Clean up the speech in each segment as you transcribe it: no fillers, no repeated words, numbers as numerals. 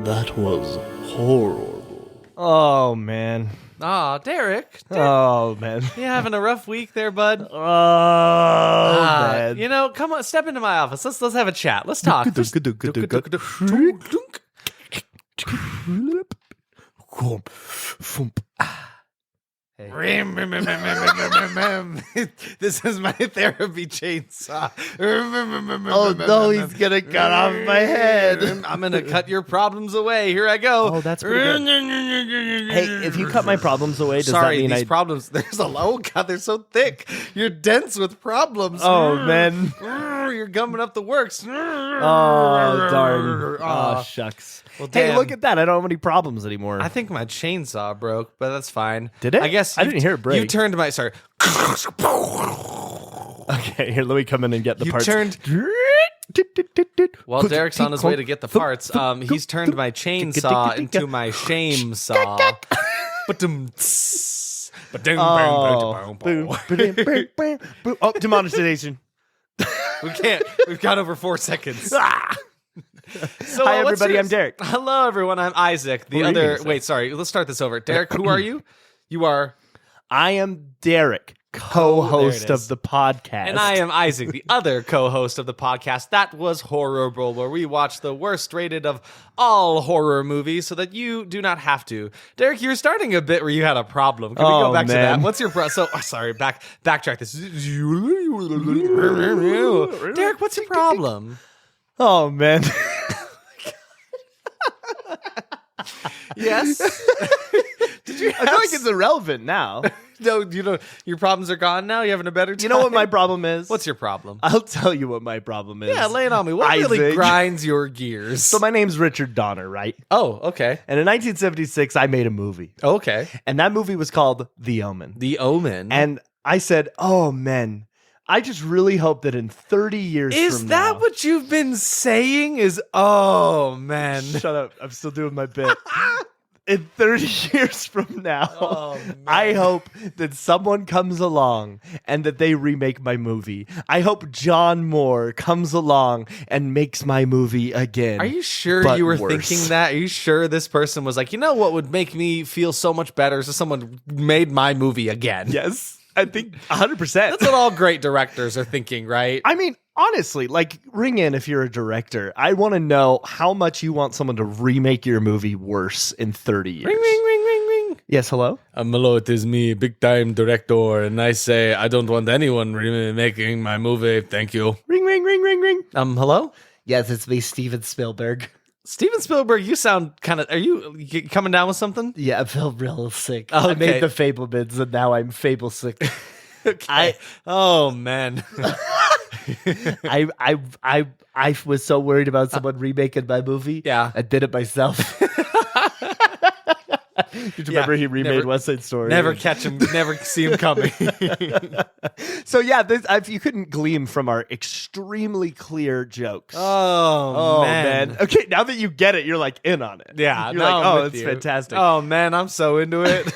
That was horrible. Oh, man. Aw, Derek. Oh, man. You having a rough week there, bud? Oh, man. You know, come on, step into my office. Let's have a chat. Let's talk. Hey. This is my therapy chainsaw. Oh, no, he's going to cut off my head. I'm going to cut your problems away. Here I go. Oh, that's pretty good. Hey, if you cut my problems away, does Sorry, that mean these problems, there's a oh God, they're so thick. You're dense with problems. Oh, man. You're gumming up the works. Oh, darn. Oh, shucks. Well, hey, damn. look at that. I don't have any problems anymore. I think my chainsaw broke, but that's fine. Did it? I guess I didn't hear it break. You turned my sorry. Okay, here, let me come in and get the You parts. turned. While Derek's on his way to get the parts, he's turned my chainsaw into my shame saw. Oh, demonetization. We can't. We've got over 4 seconds. So, Hi, what's everybody. yours? I'm Derek. Hello, everyone. I'm Isaac. The What are you other. gonna say? Wait, sorry. Let's start this over. Derek, who are you? You are. I am Derek, co-host there it is. of the podcast. And I am Isaac, the other co-host of the podcast. That was Horrorble, where we watch the worst rated of all horror movies so that you do not have to. Derek, you're starting a bit where you had a problem. Can we go back to that? What's your sorry, backtrack this. Derek, what's your problem? Oh, man. Yes? Did you I feel like it's irrelevant now. No, you know, your problems are gone now? You having a better time? You know what my problem is? What's your problem? I'll tell you what my problem is. Yeah, lay it on me. What really Isaac. grinds your gears? So my name's Richard Donner, right? Oh, okay. And in 1976, I made a movie. Okay. And that movie was called The Omen. The Omen. And I said, oh, man, I just really hope that in 30 years Is from that now... what you've been saying? Oh, man. Shut up. I'm still doing my bit. In 30 years from now, Oh, man. I hope that someone comes along and that they remake my movie. I hope John Moore comes along and makes my movie again. Are you sure but you were worse. thinking that? Are you sure this person was like, you know what would make me feel so much better is if someone made my movie again? Yes, I think 100%. That's what all great directors are thinking, right? I mean, honestly, like, ring in if you're a director. I want to know how much you want someone to remake your movie worse in 30 years. Ring, ring, ring, ring, ring. Yes, hello? Hello, it is me, big time director, and I say I don't want anyone remaking my movie. Thank you. Ring, ring, ring, ring, ring. Hello? Yes, it's me, Steven Spielberg. Steven Spielberg, you sound kind of. Are you coming down with something? Yeah, I feel real sick. Okay. I made the Fablemans, and now I'm fable sick. Okay. Oh man. I was so worried about someone remaking my movie. Yeah. I did it myself. Did you remember he remade never- West Side Story? Never catch him. Never see him coming. So yeah, if you couldn't glean from our extremely clear jokes. Oh man. Okay, now that you get it, you're like in on it. Yeah. You're now like, I'm oh, with it's you. fantastic. Oh man, I'm so into it.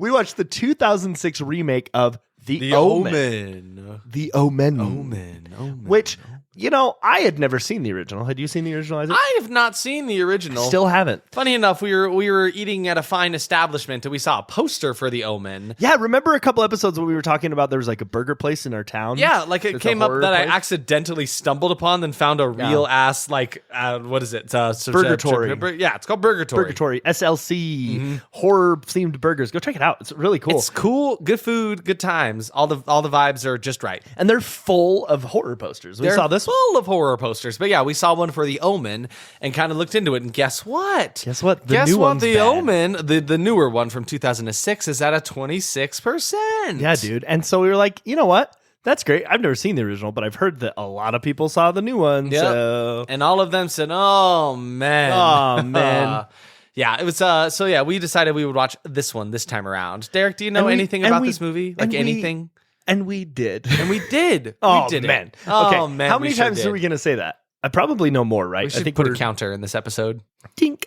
We watched the 2006 remake of The Omen. The Omen. Omen. Which, you know, I had never seen the original. Had you seen the original, Isaac? I have not seen the original. Still haven't. Funny enough, we were eating at a fine establishment and we saw a poster for The Omen. Yeah, remember a couple episodes when we were talking about there was like a burger place in our town? Yeah, like it It's a came up horror that place? I accidentally stumbled upon, then found a real ass like what is it? Burgatory. Yeah, it's called Burgatory. Burgatory, SLC, horror-themed burgers. Go check it out. It's really cool. It's cool, good food, good times. All the vibes are just right. And they're full of horror posters. We They're saw this one. full of horror posters. But yeah, we saw one for The Omen and kind of looked into it. And guess what? Guess what? The Guess new what? one's The bad. Omen, the newer one from 2006, is at a 26%. Yeah, dude. And so we were like, you know what? That's great. I've never seen the original, but I've heard that a lot of people saw the new one. Yep. So, And all of them said, "Oh man, oh man." Yeah, it was. So yeah, we decided we would watch this one this time around. Derek, do you know And we- anything and about we- this movie? and Like we- anything? And we did. And we did. Oh, we did man. It. Oh Okay. man, How we many sure times did. are we going to say that? I probably know more, right? We should I think put we're a counter in this episode. tink,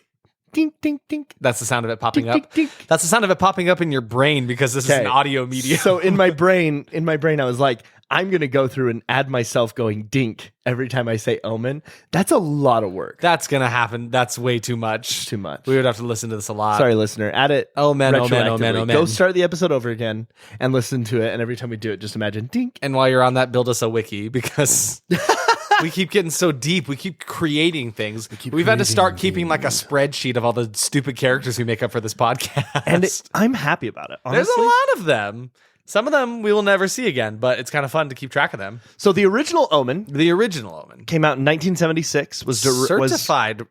Dink, dink, dink. That's the sound of it popping Dink, up. dink, dink. That's the sound of it popping up in your brain because this is an audio medium. So in my brain, I was like, I'm going to go through and add myself going dink every time I say Omen. That's a lot of work. That's going to happen. That's way too much. Too much. We would have to listen to this a lot. Sorry, listener. Add it. Omen, Omen, retroactively. Omen, Omen. Go start the episode over again and listen to it. And every time we do it, just imagine dink. And while you're on that, build us a wiki because we keep getting so deep. We keep creating things. We've had to start keeping like a spreadsheet of all the stupid characters we make up for this podcast. And I'm happy about it. Honestly. There's a lot of them. Some of them we will never see again, but it's kind of fun to keep track of them. So the original Omen The original Omen. came out in 1976. Was Certified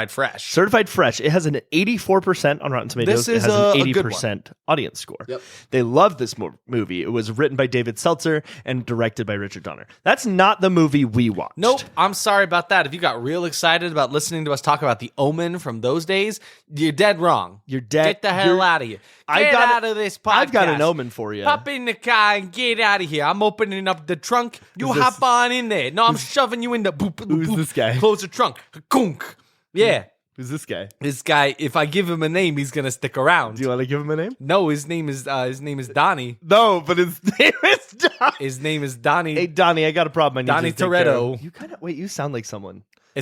fresh. certified fresh. It has an 84% on Rotten Tomatoes. This is it has a an good 80% audience score. Yep. They love this movie. It was written by David Seltzer and directed by Richard Donner. That's not the movie we watched. Nope. I'm sorry about that. If you got real excited about listening to us talk about the Omen from those days, you're dead wrong. You're dead. Get the hell out of here. Get out of this podcast. I've got an Omen for you. Hop in the car and get out of here. I'm opening up the trunk. You Who's hop this? on in there. No, I'm shoving you in the boop. Who's boop. this guy? Close the trunk. Kunk. Yeah. Who's this guy? This guy, if I give him a name, he's gonna stick around. Do you want to give him a name? No, his name is Donnie. No, but his name is Donnie. His name is Donnie. Hey, Donnie, I got a problem. I need Donnie you to take care Toretto. of. You kind of wait. You sound like someone. I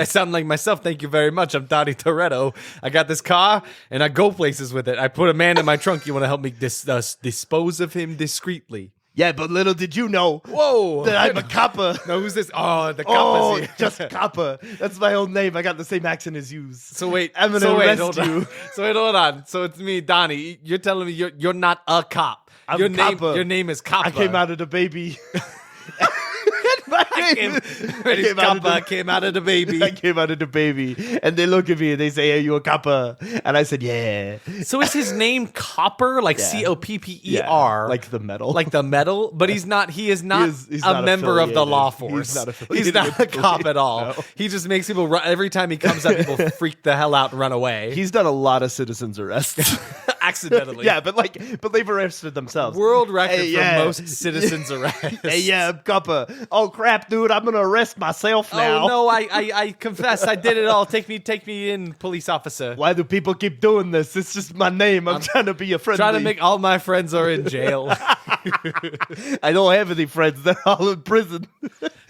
sound like myself. Thank you very much. I'm Donnie Toretto. I got this car and I go places with it. I put a man in my trunk. You want to help me dispose of him discreetly? Yeah, but little did you know Whoa! that I'm a copper. No, who's this? Oh, the Oh, copper's here. just copper. That's my old name. I got the same accent as you. So wait, I'm gonna arrest hold you. on. Hold on. So it's me, Donnie. You're telling me you're not a cop. I'm your Copper. Your name is Copper. I came out of the baby. I came out of the baby. I came out of the baby, and they look at me and they say, "Are you a copper?" And I said, "Yeah." So is his name Copper, like Yeah. Copper, Yeah, like the metal, like the metal? But he's not. He is not he's a not member of the affiliated. law He's force. not affiliated He's not with a the cop police. at all. No. He just makes people run. Every time he comes up, people freak the hell out and run away. He's done a lot of citizens arrests. Accidentally. Yeah, but they've arrested themselves. World record Hey, for yeah. most citizens arrests. Hey, yeah, I'm copper. Oh crap, dude! I'm gonna arrest myself now. Oh no! I confess, I did it all. Take me in, police officer. Why do people keep doing this? It's just my name. I'm trying to be a friend. Trying to make all my friends are in jail. I don't have any friends. They're all in prison.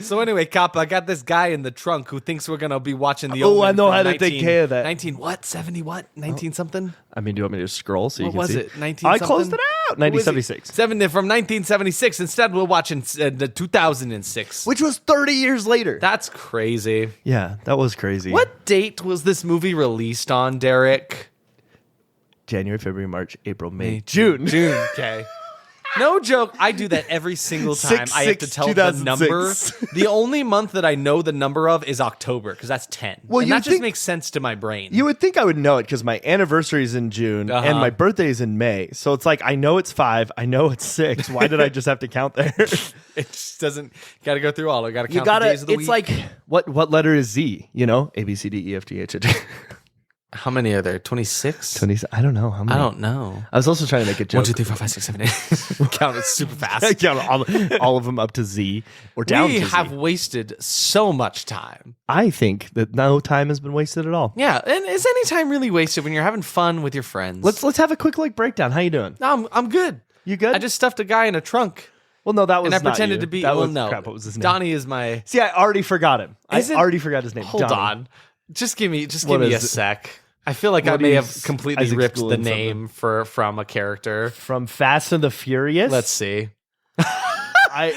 So anyway, Cop, I got this guy in the trunk who thinks we're gonna be watching the. Oh, Omen I know from how to take care of that. 19 what? 70 what? 19 something? I mean, do you want me to scroll so you What can was see? it? 19 I something? closed it out. 1976. From 1976. Instead, we're watching the 2006. Which was 30 years later. That's crazy. Yeah, that was crazy. What date was this movie released on, Derek? January, February, March, April, May, June. June. Okay. No joke. I do that every single time. I have to tell the 2006. number. The only month that I know the number of is October because that's 10. Well, and you that just think- makes sense to my brain. You would think I would know it because my anniversary is in June and my birthday is in May. So it's like, I know it's 5. I know it's 6. Why did I just have to count there? It just doesn't. Got to go through all. I got to count You gotta, the days of the it's week. like, what letter is Z? You know, A, B, C, D, E, F, G, H, I, J. How many are there? 26? 20, I don't know. How many? I don't know. I was also trying to make a joke. 1, 2, 3, 4, 5, 6, 7, 8. Count it super I fast. count all of them up to Z or down We to have Z. wasted so much time. I think that no time has been wasted at all. Yeah, and is any time really wasted when you're having fun with your friends? Let's have a quick breakdown. How you doing? No, I'm good. You good? I just stuffed a guy in a trunk, well, no, that was and I not pretended you. to be. That well, was, no, crap. What was his name? Donnie is my. See, I already forgot him. Is it- I already forgot his name. Hold Donnie. on, just give me What a is it? sec. I feel like I What may is have completely Isaac ripped the schooling name from a character. From Fast and the Furious. Let's see.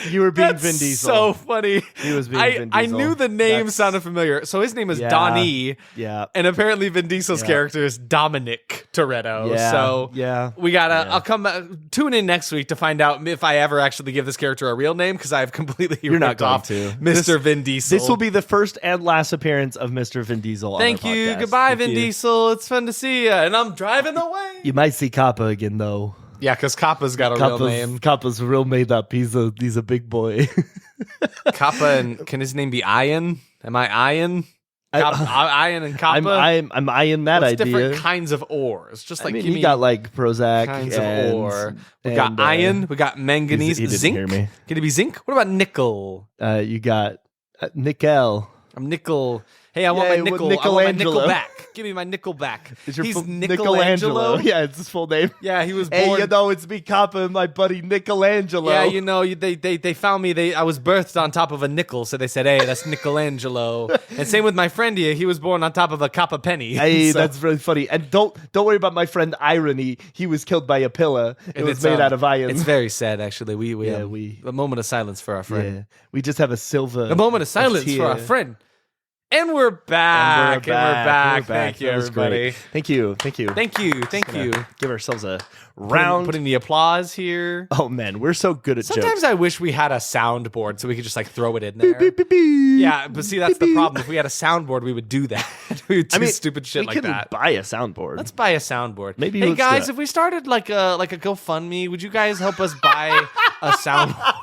You were being That's Vin Diesel. so funny. He was being Vin I Diesel. knew the name That's- sounded familiar. So his name is Yeah. Donnie. Yeah. And apparently Vin Diesel's Yeah. character is Dominic Toretto. Yeah. So Yeah. we gotta. Yeah. I'll come back. Tune in next week to find out if I ever actually give this character a real name because I've completely You're not ripped going off to. Mr. Vin Diesel. This will be the first and last appearance of Mr. Vin Diesel. Thank on our you. podcast. Goodbye, Thank Vin you. Diesel. It's fun to see you. And I'm driving away. You might see Kappa again, though. Yeah, because Kappa's got a real name. Kappa's real made up. He's a big boy. Kappa and can his name be Ian? Am I Ian? Ian and Kappa. I'm eyeing that What's idea. different kinds of ores? Just like I mean, give he me got like Prozac kinds and, of ore. We and, got iron. We got manganese. he didn't Zinc. hear me. Can it be zinc? What about nickel? You got nickel. Nickel. Hey, I want my Yeah, nickel. I want my nickel Michelangelo. back. Give me my nickel back. Is your He's full- Michelangelo. Yeah, it's his full name. Yeah, he was Hey, born. you know, it's me, Kappa, and my buddy Michelangelo. Yeah, you know, they found me. I was birthed on top of a nickel, so they said, "Hey, that's Michelangelo." And same with my friend here. He was born on top of a copper penny. Hey, So- that's really funny. And don't worry about my friend Irony. He was killed by a pillar. It and was it's, made out of iron. It's very sad, actually. We Yeah, a moment of silence for our friend. yeah. We just have a silver. A moment of silence tear. for our friend. And we're back. And we're back. Thank you, That was everybody. great. Thank you. Thank you. Give ourselves a round. Putting the applause here. Oh man, we're so good at Sometimes jokes. I wish we had a soundboard so we could just like throw it in there. Beep, beep, beep. Yeah, but see, that's the Beep, problem. If we had a soundboard, we would do that. We would do stupid shit we like can that. buy a soundboard. Let's buy a soundboard. Maybe hey let's do guys, it. if we started like a GoFundMe, would you guys help us buy a soundboard?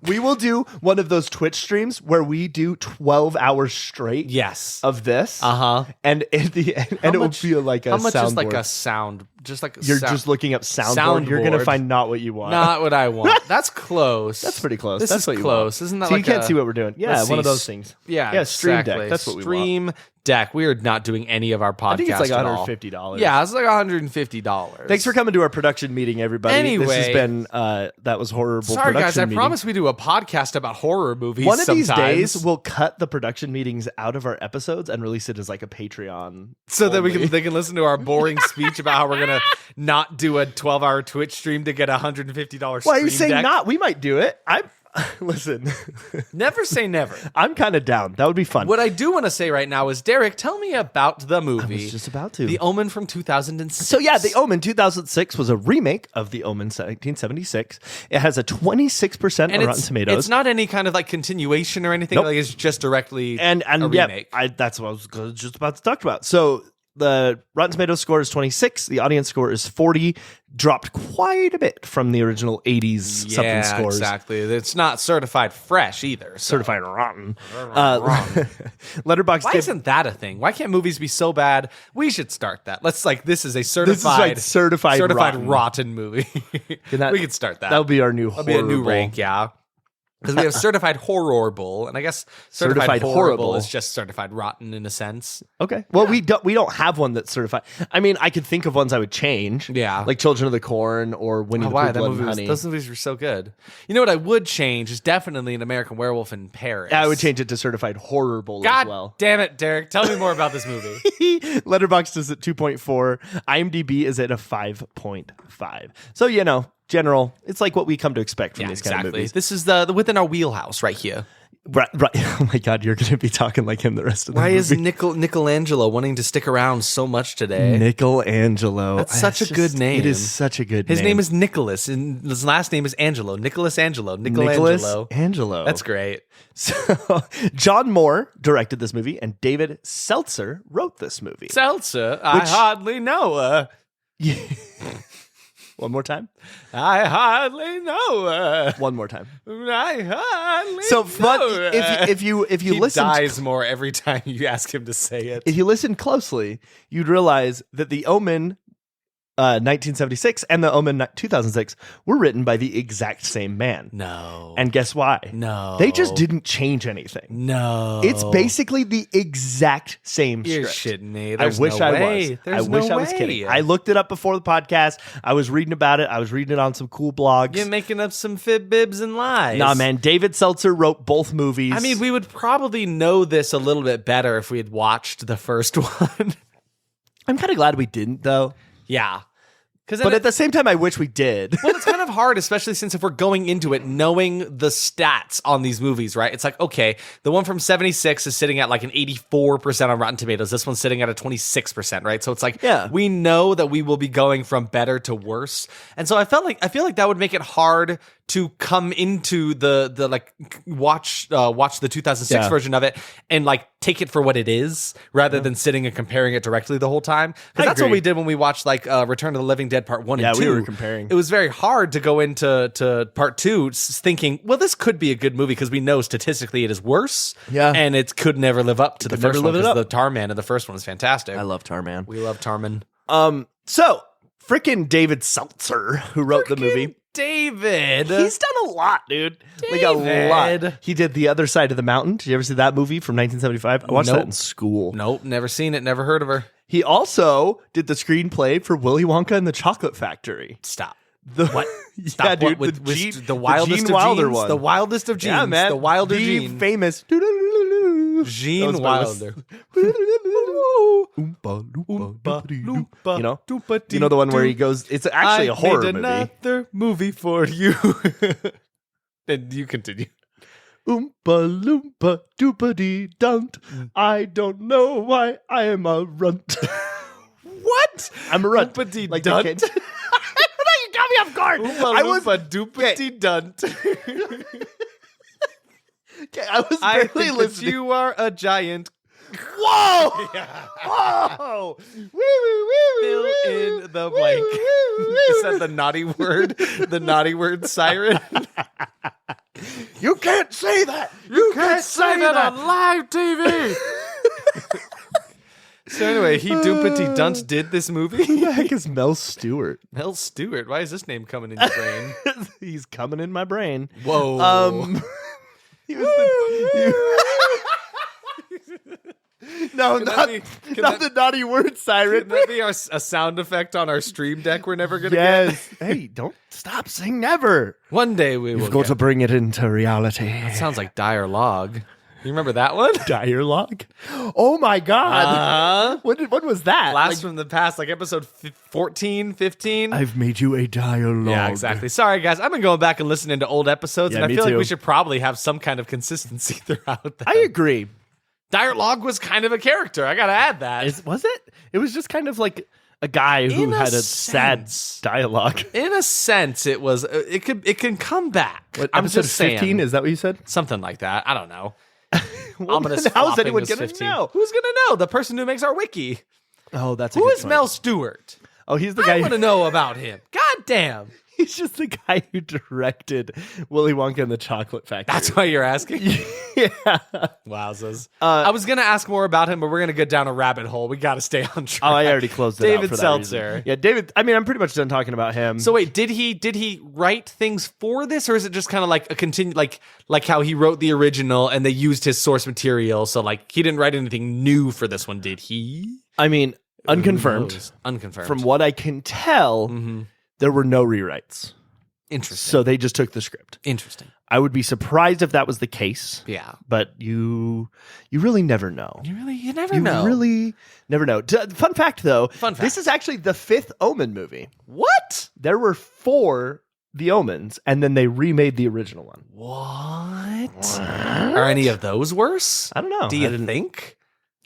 We will do one of those Twitch streams where we do 12 hours straight. Yes. Of this. Uh-huh. And at the end, and it will feel like a How much is like soundboard. a sound? Just like a You're sound- just looking up soundboard. You're gonna Soundboard. find not what you want. Not what I want. That's close. That's pretty close. This That's is what you close. want. Isn't that so like you can't a- see what we're doing? Yeah, Let's one of see. those things. Yeah, Stream exactly. Deck. That's what we want. Stream Deck. We are not doing any of our podcasts. I think it's like at all. $150. Yeah, it's like $150. Thanks for coming to our production meeting, everybody. This has Anyway. been that was horrible. Sorry, guys. production I meeting. promise we do a podcast about horror movies. One of these sometimes. days, we'll cut the production meetings out of our episodes and release it as like a Patreon, so that only. they can listen to our boring speech about how we're gonna not do a 12-hour Twitch stream to get $150. Why are you Stream saying Deck. not? We might do it. Listen. Never say never. I'm kind of down. That would be fun. What I do want to say right now is, Derek, tell me about the movie. I was just about to. The Omen from 2006. So yeah, The Omen 2006 was a remake of The Omen 1976. It has a 26% on Rotten Tomatoes. It's not any kind of like continuation or anything. Nope. Like it's just directly and a yeah, remake. that's what I was just about to talk about. So the Rotten Tomatoes score is 26. The audience score is 40. Dropped quite a bit from the original 80s something scores. Exactly. It's not certified fresh either. So. Certified rotten. Rotten. Letterboxd. Why isn't that a thing? Why can't movies be so bad? We should start that. Let's this is a like certified rotten. rotten movie. that- we could start that. That'll be our new. That'll be a new horrible. rank, yeah. Because we have certified horrible, and I guess certified Certified horrible horrible. is just certified rotten in a sense. Okay. Well, we don't have one that's certified. I mean, I could think of ones I would change. Yeah. Like Children of the Corn or Winnie the Why Pooh, that Blood movie and was, Honey. those movies were so good. You know what I would change is definitely an American Werewolf in Paris. I would change it to certified horrible God as well. damn it, Derek! Tell me more about this movie. Letterboxd is at 2.4. IMDb is at a 5.5. So, general. It's like what we come to expect from these kind of movies. This is the within our wheelhouse right here. Right. Oh my God, you're going to be talking like him the rest of the Why movie. is Michelangelo wanting to stick around so much today? Michelangelo? That's such a good name. It is such a good name. His name is Nicholas, and his last name is Angelo. Nicholas Angelo. Nicholas Michelangelo. Angelo. That's great. So, John Moore directed this movie, and David Seltzer wrote this movie. Seltzer, I hardly know her. One more time. I hardly know her. One more time. I hardly So, know but her. if you he listen, dies more every time you ask him to say it. if you listen closely, you'd realize that the Omen 1976 and the Omen 2006 were written by the exact same man. No. And guess why? No. They just didn't change anything. No. It's basically the exact same You're script. shitting me. I There's wish no I way. was. There's I wish no I was way. kidding. I looked it up before the podcast. I was reading about it. I was reading it on some cool blogs. You're making up some fib bibs and lies. Nah, man. David Seltzer wrote both movies. I mean, we would probably know this a little bit better if we had watched the first one. I'm kind of glad we didn't, though. Yeah. But at the same time, I wish we did. Well, it's kind of hard, especially since if we're going into it knowing the stats on these movies, right? It's like, okay, the one from 76 is sitting at like an 84% on Rotten Tomatoes. This one's sitting at a 26%, right? So it's like, we know that we will be going from better to worse. And so I feel like that would make it hard to come into the like watch the 2006 version of it and like take it for what it is rather than sitting and comparing it directly the whole time. Because that's what we did when we watched like Return of the Living Dead Part 1 and 2. Yeah, we were comparing. It was very hard to go into Part 2 thinking, well, this could be a good movie because we know statistically it is worse. Yeah. And it could never live up to the first one never live it because up. the Tarman of the first one is fantastic. I love Tarman. We love Tarman. So, frickin' David Seltzer, who wrote the movie. David. He's done a lot, dude. Like a lot. David. He did The Other Side of the Mountain. Did you ever see that movie from 1975? I watched that Nope. in school. Nope, never seen it, never heard of her. He also did the screenplay for Willy Wonka and the Chocolate Factory. Stop. What? Stop. Yeah, dude. With Gene- the wildest Gene of Wilder genes? one. The wildest of genes. Yeah, man. The Wilder the gene. famous Gene Wilder. You know? You know the one where he goes, it's actually a horror made movie. another movie for you. And you continue. Oompa loompa doopa dee dunt. I don't know why I am a runt. What? I'm a runt. Oompa-dee Like dunt? the kid. You got me off guard. I was doopity dunt. I was I barely think that listening. you are a giant. Whoa! Whoa! Woo, woo, woo, Fill woo, in the woo, blank. woo, woo, Is woo. that the naughty word? The naughty word siren? You can't say that. You can't say that on live TV. So anyway, he Doopity Dunt did this movie. Who the heck is Mel Stewart? Mel Stewart. Why is this name coming in your brain? He's coming in my brain. Whoa. He was no, Can that not, be- can not that- the naughty word siren. Can that be a sound effect on our stream deck we're never going to Yes. Hey, don't stop saying never. get? One day we will You've got get. to bring it into reality. That sounds like Dire Log. You remember that one? Dialogue. Oh my God. What was that? Blast from the past, like episode 14, 15. I've made you a dialogue. Yeah, exactly. Sorry, guys. I've been going back and listening to old episodes, Yeah, and I me feel like too. we should probably have some kind of consistency throughout that. I agree. Dire Log was kind of a character. I got to add that. Was it? It was just kind of like a guy who In a had a sad sense. dialogue. In a sense, it was. It can come back. What, I'm episode just saying. 15? Is that what you said? Something like that. I don't know. Ominous Ominous How's flopping anyone was going to 15. know? Who's gonna know? The person who makes our wiki. Oh, that's a Who good is point. Mel Stewart? Oh, he's the I guy. want to know about him. God damn. He's just the guy who directed Willy Wonka and the Chocolate Factory. That's why you're asking. yeah. Wowzers. I was gonna ask more about him, but we're gonna go down a rabbit hole. We got to stay on track. Oh, I already closed it out David for that Seltzer. reason. Yeah, David. I mean, I'm pretty much done talking about him. So wait, did he write things for this, or is it just kind of like a continue, like how he wrote the original and they used his source material? So like he didn't write anything new for this one, did he? I mean, Who unconfirmed. knows? Unconfirmed. From what I can tell, there were no rewrites. Interesting. So they just took the script. Interesting. I would be surprised if that was the case. Yeah. But you really never know. You never You know. really never know. Fun fact, though. Fun fact. This is actually the 5th Omen movie. What? There were 4 The Omens, and then they remade the original one. What? Are any of those worse? I don't know. Do I you didn't- think?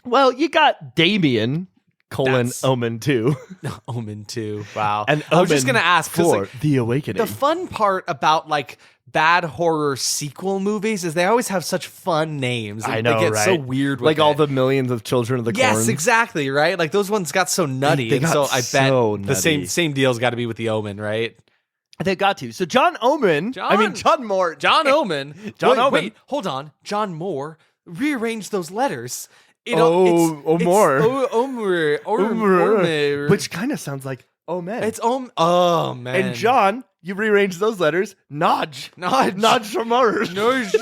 Well, you got Damien, That's- Omen 2. Omen 2. Wow. And I was just Omen gonna ask 'cause, 4, like, The Awakening. the fun part about like bad horror sequel movies is they always have such fun names. I know, They get right? so weird with like all it. the millions of children of the Yes, corn. exactly, right? Like those ones got so nutty. They and got so I bet so the nutty. same deal's got to be with the Omen, right? They got to. So John Omen. John Moore. John Omen. John wait, Omen. Wait, hold on. John Moore rearranged those letters. Moore. Omer. Which kind of sounds like Omen. It's Oh man. And John, you rearrange those letters. Nodge. Nodge from ours. Nudge.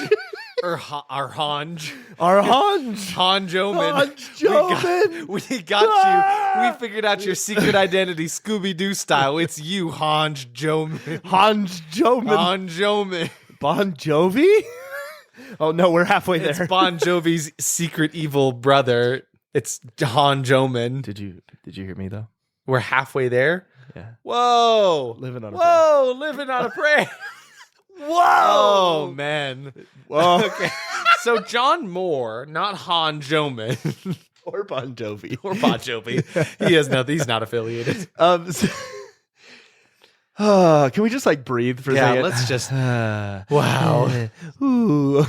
Or Hanj. Our Hanj. Hanj Omen. Hanj Omen. We got you. We figured out your secret identity, Scooby-Doo style. It's you, Hanj Omen. Hanj Joman. Hanj Omen. Bon Jovi? Oh no, we're halfway there. It's Bon Jovi's secret evil brother. It's Hanj Omen. Did you hear me though? We're halfway there. Yeah. Whoa. Living on a Whoa, living on a prayer. Whoa. Oh man. Whoa. Okay. So John Moore, not Hanj Omen. Or Bon Jovi. Or Bon Jovi. He has nothing. He's not affiliated. Can we just like breathe for a Yeah, second? let's just. Wow. Ooh.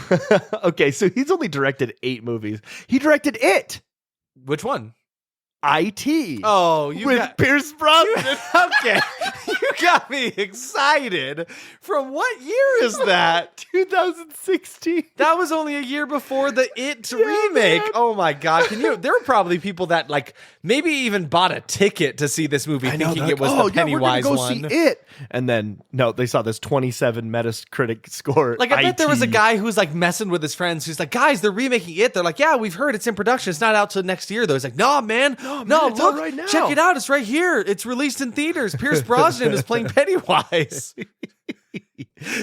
Okay, so he's only directed 8 movies. He directed It. Which one? IT. Oh, you with got. Pierce Brosnan. Okay. You got me excited. From what year is that? 2016. That was only a year before the It remake. man. Oh my God. There were probably people that like maybe even bought a ticket to see this movie thinking it was the Pennywise we're one. gonna go see it. And then, no, they saw this 27 Metacritic score. Like, I bet there was a IT. guy who was like messing with his friends who's like, guys, they're remaking it. They're like, yeah, we've heard it's in production. It's not out till next year, though. He's like, no, man, it's look, out right now. check it out. It's right here. It's released in theaters. Pierce Brosnan is playing Pennywise.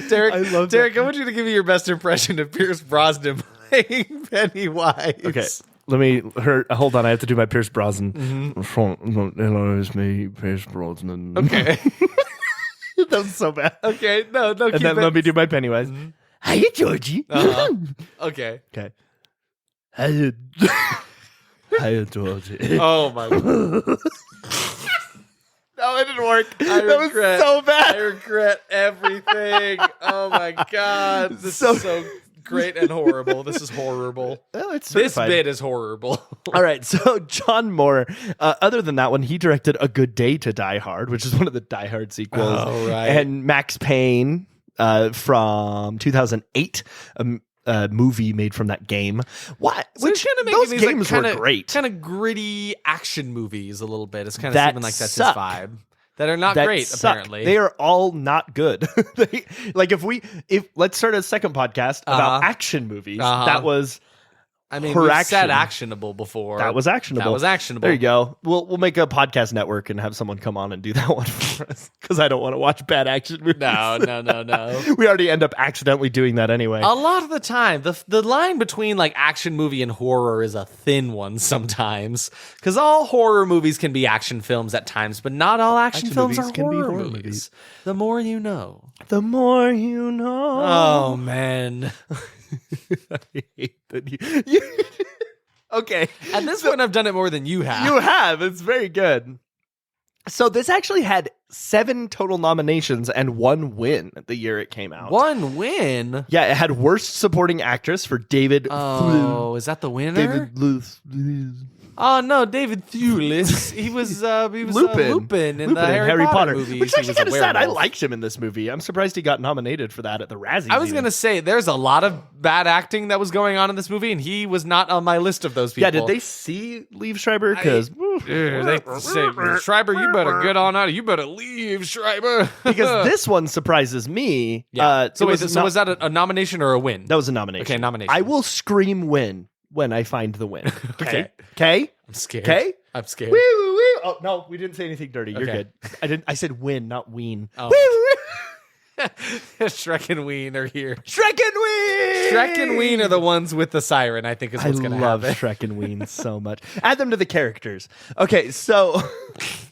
Derek, I love Derek, that. I want you to give me your best impression of Pierce Brosnan playing Pennywise. Okay. Hold on. I have to do my Pierce Brosnan. Mm-hmm. Hello, it's me, Pierce Brosnan. Okay. That was so bad. Okay. No, keep And then it. let me do my Pennywise. Hiya, Georgie. Uh-huh. Okay. Okay. Hiya, hiya, Georgie. Oh my God. No, it didn't work. I That was regret- so I bad. regret everything. Oh my God. This So- is so great and horrible. This is horrible. Well, it's This certified. bit is horrible. All right, so John Moore, other than that one, he directed A Good Day to Die Hard, which is one of the Die Hard sequels. Oh, right. And Max Payne from 2008, a movie made from that game. What? So Which it's kinda those making these, games like, were great. Kind of gritty action movies a little bit. It's kind of That seeming like that's suck. his vibe. That are not That great, suck. apparently. They are all not good. If let's start a second podcast about action movies. That was I mean, her we've action. said actionable before. That was actionable. That was actionable. There you go. We'll make a podcast network and have someone come on and do that one for us because I don't want to watch bad action movies. No. We already end up accidentally doing that anyway. A lot of the time, the line between like action movie and horror is a thin one sometimes. Because all horror movies can be action films at times, but not all action films movies are can be horror horror movies. movies. The more you know. The more you know. Oh, man. I hate that Okay. At this point, I've done it more than you have. You have. It's very good. So this actually had 7 total nominations and 1 win the year it came out. One win? Yeah, it had Worst Supporting Actress for David. Oh, is that the winner? David Luth. Oh no, David Thewlis. He was Lupin in the Harry Potter movies. Which is He actually was kind a of sad. I werewolf. liked him in this movie. I'm surprised he got nominated for that at the Razzies. I was going to say, there's a lot of bad acting that was going on in this movie, and he was not on my list of those people. Yeah, did they see Liev Schreiber? Because They say, Schreiber, you better get on out of. You better leave, Schreiber. because this one surprises me. So it wait, was that a nomination or a win? that was a nomination. Okay, nomination. I will scream win when I find the win. Okay. Okay. I'm scared. Okay. I'm scared. Woo, woo, woo. Oh no, we didn't say anything dirty. You're Okay. good. I said win, not ween. Oh. Woo, woo. Shrek and Ween are here. Shrek and Ween. Shrek and Ween are the ones with the siren, I think is what's going to love happen. Shrek and Ween so much. Add them to the characters. Okay, so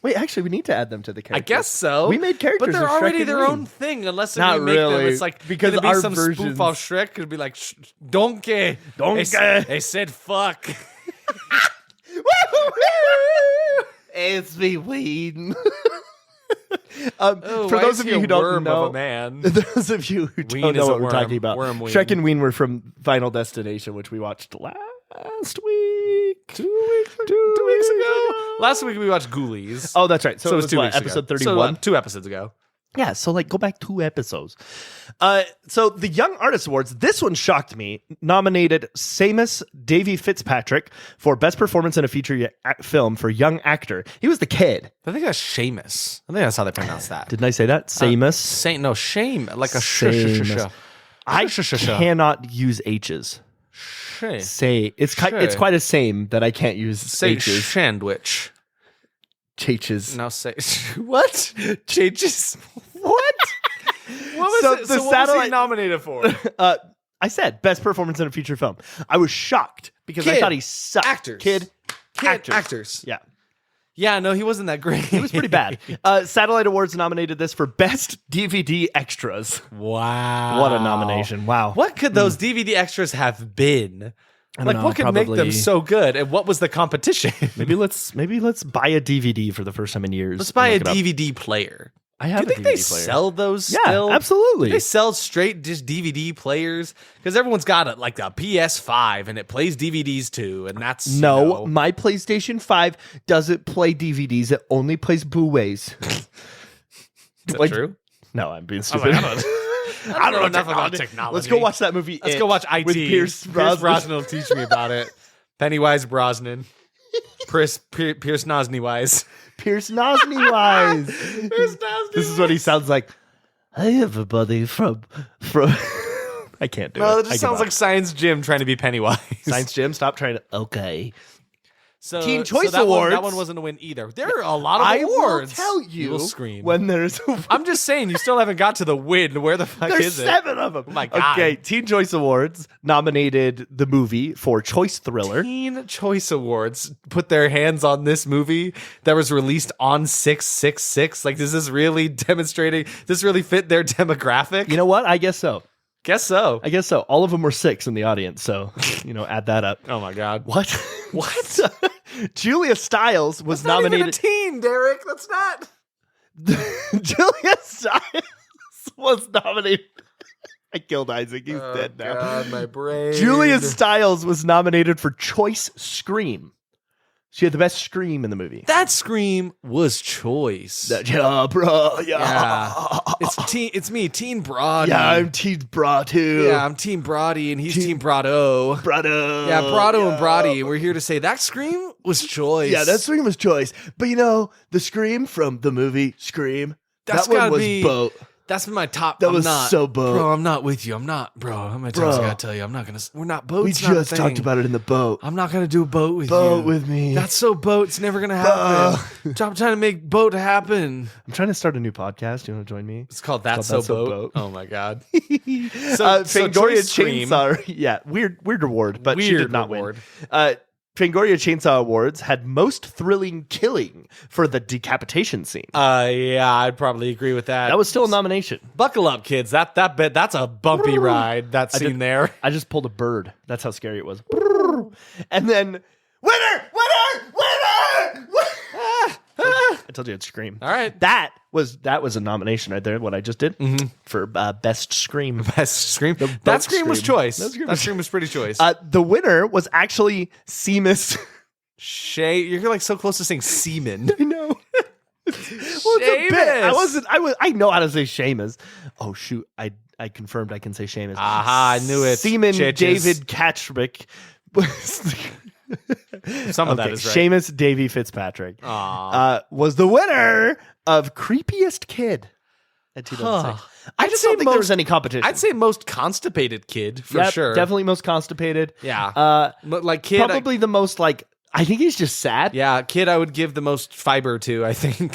wait, actually, we need to add them to the I characters. guess so. We made characters, but they're of Shrek already and their Ween. own thing, unless Not we make them. really, It's like because gonna be our some versions- spoof off Shrek. It'd be like donkey. Donkey. They said fuck. It's me, Ween. Oh, For why those is of he you a who don't worm know, of a man. those of you who Ween don't is know a what we're worm. talking about, Worm Ween. Shrek and Ween were from Final Destination, which we watched last week. 2 weeks ago. Last week we watched Ghoulies. Oh, that's right. So, so it it was was 2 what, weeks episode ago. 31? So, 2 episodes ago. Yeah, so like go back 2 episodes. So the Young Artist Awards, this one shocked me. Nominated Seamus Davy Fitzpatrick for Best Performance in a Feature Film for Young Actor. He was the kid. I think that's Seamus. I think that's how they pronounce that. Didn't I say that? Seamus. Shame. Like a Seamus. I cannot use H's. Say Say it's it's quite a same that I can't use H's. sandwich. H's. Now say what? Changes. What? What was So it? the So what was he satellite- nominated for? I said Best Performance in a Feature Film. I was shocked because I Kid. thought he sucked. Actors. Kid. Actors. Yeah. Yeah, no, he wasn't that great. It was pretty bad. Satellite Awards nominated this for Best DVD Extras. Wow. What a nomination. Wow. What could those DVD extras have been? I don't Like, know, what could make them probably- so good? And what was the competition? Maybe let's buy a DVD for the first time in years. Let's buy a and look it up. DVD player. I have Do you a think they DVD player. sell those Yeah, still? absolutely. Do they sell straight just DVD players? Because everyone's got a PS5 and it plays DVDs too, and that's No, you know, my PlayStation 5 doesn't play DVDs. It only plays Blu-rays. Is that Like, true? No, I'm being I was stupid. like, I don't know enough about technology. Let's go watch that movie. Let's go watch IT. with Pierce Brosnan will teach me about it. Pennywise Brosnan. Pierce Nosny Wise. Pierce Nosny Wise. Pierce Nosny This is what he sounds like. Hey, everybody from. I can't do it. No, that I just give sounds up. like Science Jim trying to be Pennywise. Science Jim. Stop trying to. Okay. So, Teen Choice that Awards. That one wasn't a win either. There are a lot of I awards. will tell you will scream. when there's. I'm just saying, you still haven't got to the win. Where the fuck There's is it? 7 of them. Oh my God. Okay, Teen Choice Awards nominated the movie for Choice Thriller. Teen Choice Awards put their hands on this movie that was released on 6/6/6. Like, is this really demonstrating? This really fit their demographic? You know what? I guess so. Guess so. I guess so. All of them were 6 in the audience, so add that up. Oh my God. What? What? Julia Stiles was nominated. Not even a teen, Derek. That's not. Julia Stiles was nominated. I killed Isaac. He's dead now. God, my brain. Julia Stiles was nominated for Choice Scream. She had the best scream in the movie. That scream was choice. Yeah, bro. Yeah. It's me, Teen Brody. Yeah, I'm Team Bra too. Yeah, I'm Team Brody, and he's Team Brado. Brado. Yeah, Brado and Brody. And we're here to say that scream was choice. Yeah, that scream was choice. But the scream from the movie Scream, That's that one gotta was be- boat. That's my top. That I'm was not, so boat. Bro, I'm not with you. I'm not, bro. How many times I gotta tell you? I'm not gonna. We're not boats. We just talked about it in the boat. I'm not gonna do a boat with you. Boat with me. That's so boat. It's never gonna happen. I'm trying to make boat happen. I'm trying to start a new podcast. You want to join me? It's called That's So Boat. Oh my God. Fangoria Choice Scream. Chainsaw. Yeah, weird award, but she Weird did not award. win. Fangoria Chainsaw Awards had most thrilling killing for the decapitation scene. Yeah, I'd probably agree with that. That was still a nomination. Buckle up, kids. That's a bumpy ride. That scene there. I just pulled a bird. That's how scary it was. And then winner. I told you I'd scream. All right. That was a nomination right there. What I just did for best scream. Best scream. boat That scream was scream. choice. That scream was- pretty choice. The winner was actually Seamus. Shay, you're like so close to saying semen. I know. Well, it's a bit. I know how to say Seamus. Oh shoot! I confirmed I can say Seamus. Aha, I knew it. Seaman Chitches. David Catchrick. Some of that is right. Seamus Davy Fitzpatrick Aw. was the winner of Creepiest Kid at 2006. I just don't think there was any competition. I'd say most constipated kid for Yep, sure. Definitely most constipated. Yeah. But like kid, Probably the most I think he's just sad. yeah, kid. I would give the most fiber to. I think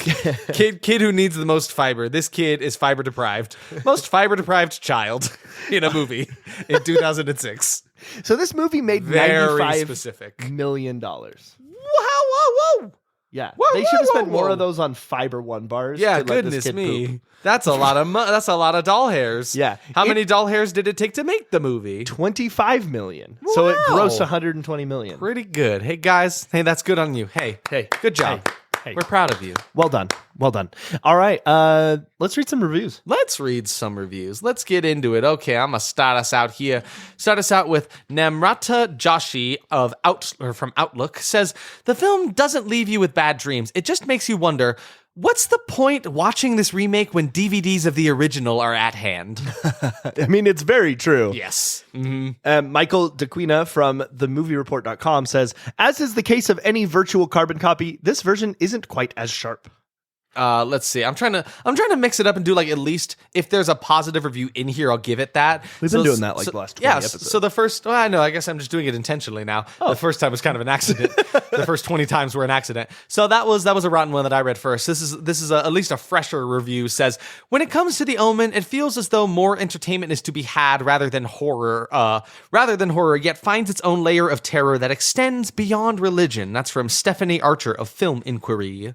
kid who needs the most fiber. This kid is fiber deprived. Most fiber deprived child in a movie in 2006. So this movie made Very $95 specific. million. Whoa. Yeah, Whoa, they should have whoa, spent more whoa. of those on Fiber One bars. Yeah, to let this goodness kid me. poop. That's a lot of that's a lot of doll hairs. Yeah. How many doll hairs did it take to make the movie? 25 million. So it Wow. grossed 120 million. Pretty good. Hey guys, hey, that's good on you. Hey, good job. Hey. We're proud of you. Well done. All right, let's read some reviews. Let's read some reviews. Let's get into it. Okay, I'm gonna start us out here. Start us out with Namrata Joshi from Outlook says the film doesn't leave you with bad dreams. It just makes you wonder. What's the point watching this remake when DVDs of the original are at hand? I mean, it's very true. Yes. Michael DeQuina from themoviereport.com says, as is the case of any virtual carbon copy, this version isn't quite as sharp. Let's see. I'm trying to mix it up and do like at least if there's a positive review in here, I'll give it that. We've been doing that like the last 20 episodes. So the first, I know. I guess I'm just doing it intentionally now. The first time was kind of an accident. The first 20 times were an accident. So that was a rotten one that I read first. This is at least a fresher review. Says when it comes to the Omen, it feels as though more entertainment is to be had rather than horror. Yet finds its own layer of terror that extends beyond religion. That's from Stephanie Archer of Film Inquiry.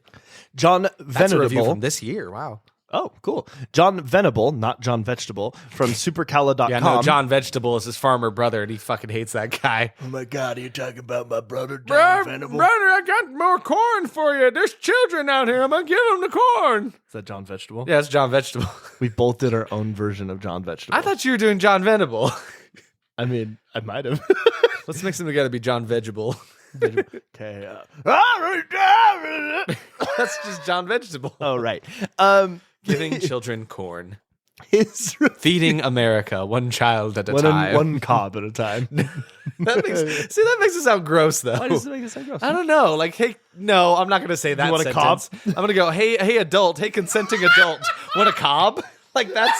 John That's a review Venable. from this year. Wow. Oh, cool. John Venable, not John Vegetable, from supercala.com. Yeah, no, John Vegetable is his farmer brother, and he fucking hates that guy. Oh my God, are you talking about my brother, John Venable? Brother, I got more corn for you. There's children out here. I'm going to give them the corn. Is that John Vegetable? Yeah, it's John Vegetable. We both did our own version of John Vegetable. I thought you were doing John Venable. I mean, I might have. Let's mix them together to be John Vegetable. Okay. That's just John Vegetable. Oh, right. Giving children corn. His Feeding America one child at a time. one cob at a time. That makes it sound gross, though. Why does it make it sound gross? I don't know. Like, hey, no, I'm not going to say that. You want a cob? I'm going to go, hey, adult, hey, consenting adult, want a cob? Like, that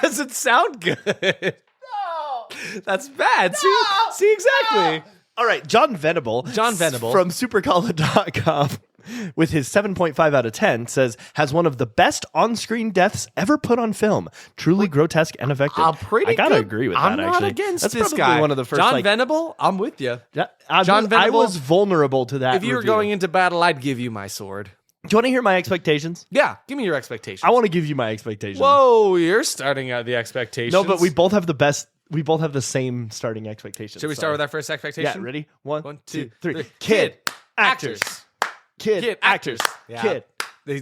doesn't sound good. No, that's bad. No! See, exactly. No! All right, John Venable from supercolla.com with his 7.5 out of 10 says has one of the best on-screen deaths ever put on film. Truly grotesque and effective. I gotta agree with that. I'm not actually. against That's this probably guy. one of the first. John Venable, I'm with you. Yeah, John I Venable, was vulnerable to that. If you were review. going into battle, I'd give you my sword. Do you want to hear my expectations? Yeah, give me your expectations. I want to give you my expectations. Whoa, you're starting out the expectations. No, but we both have the best. We both have the same starting expectations. Should we start with our first expectation? Yeah, ready? One, One, two, two, three. three. Kid actors. Kid actors. Yeah. Kid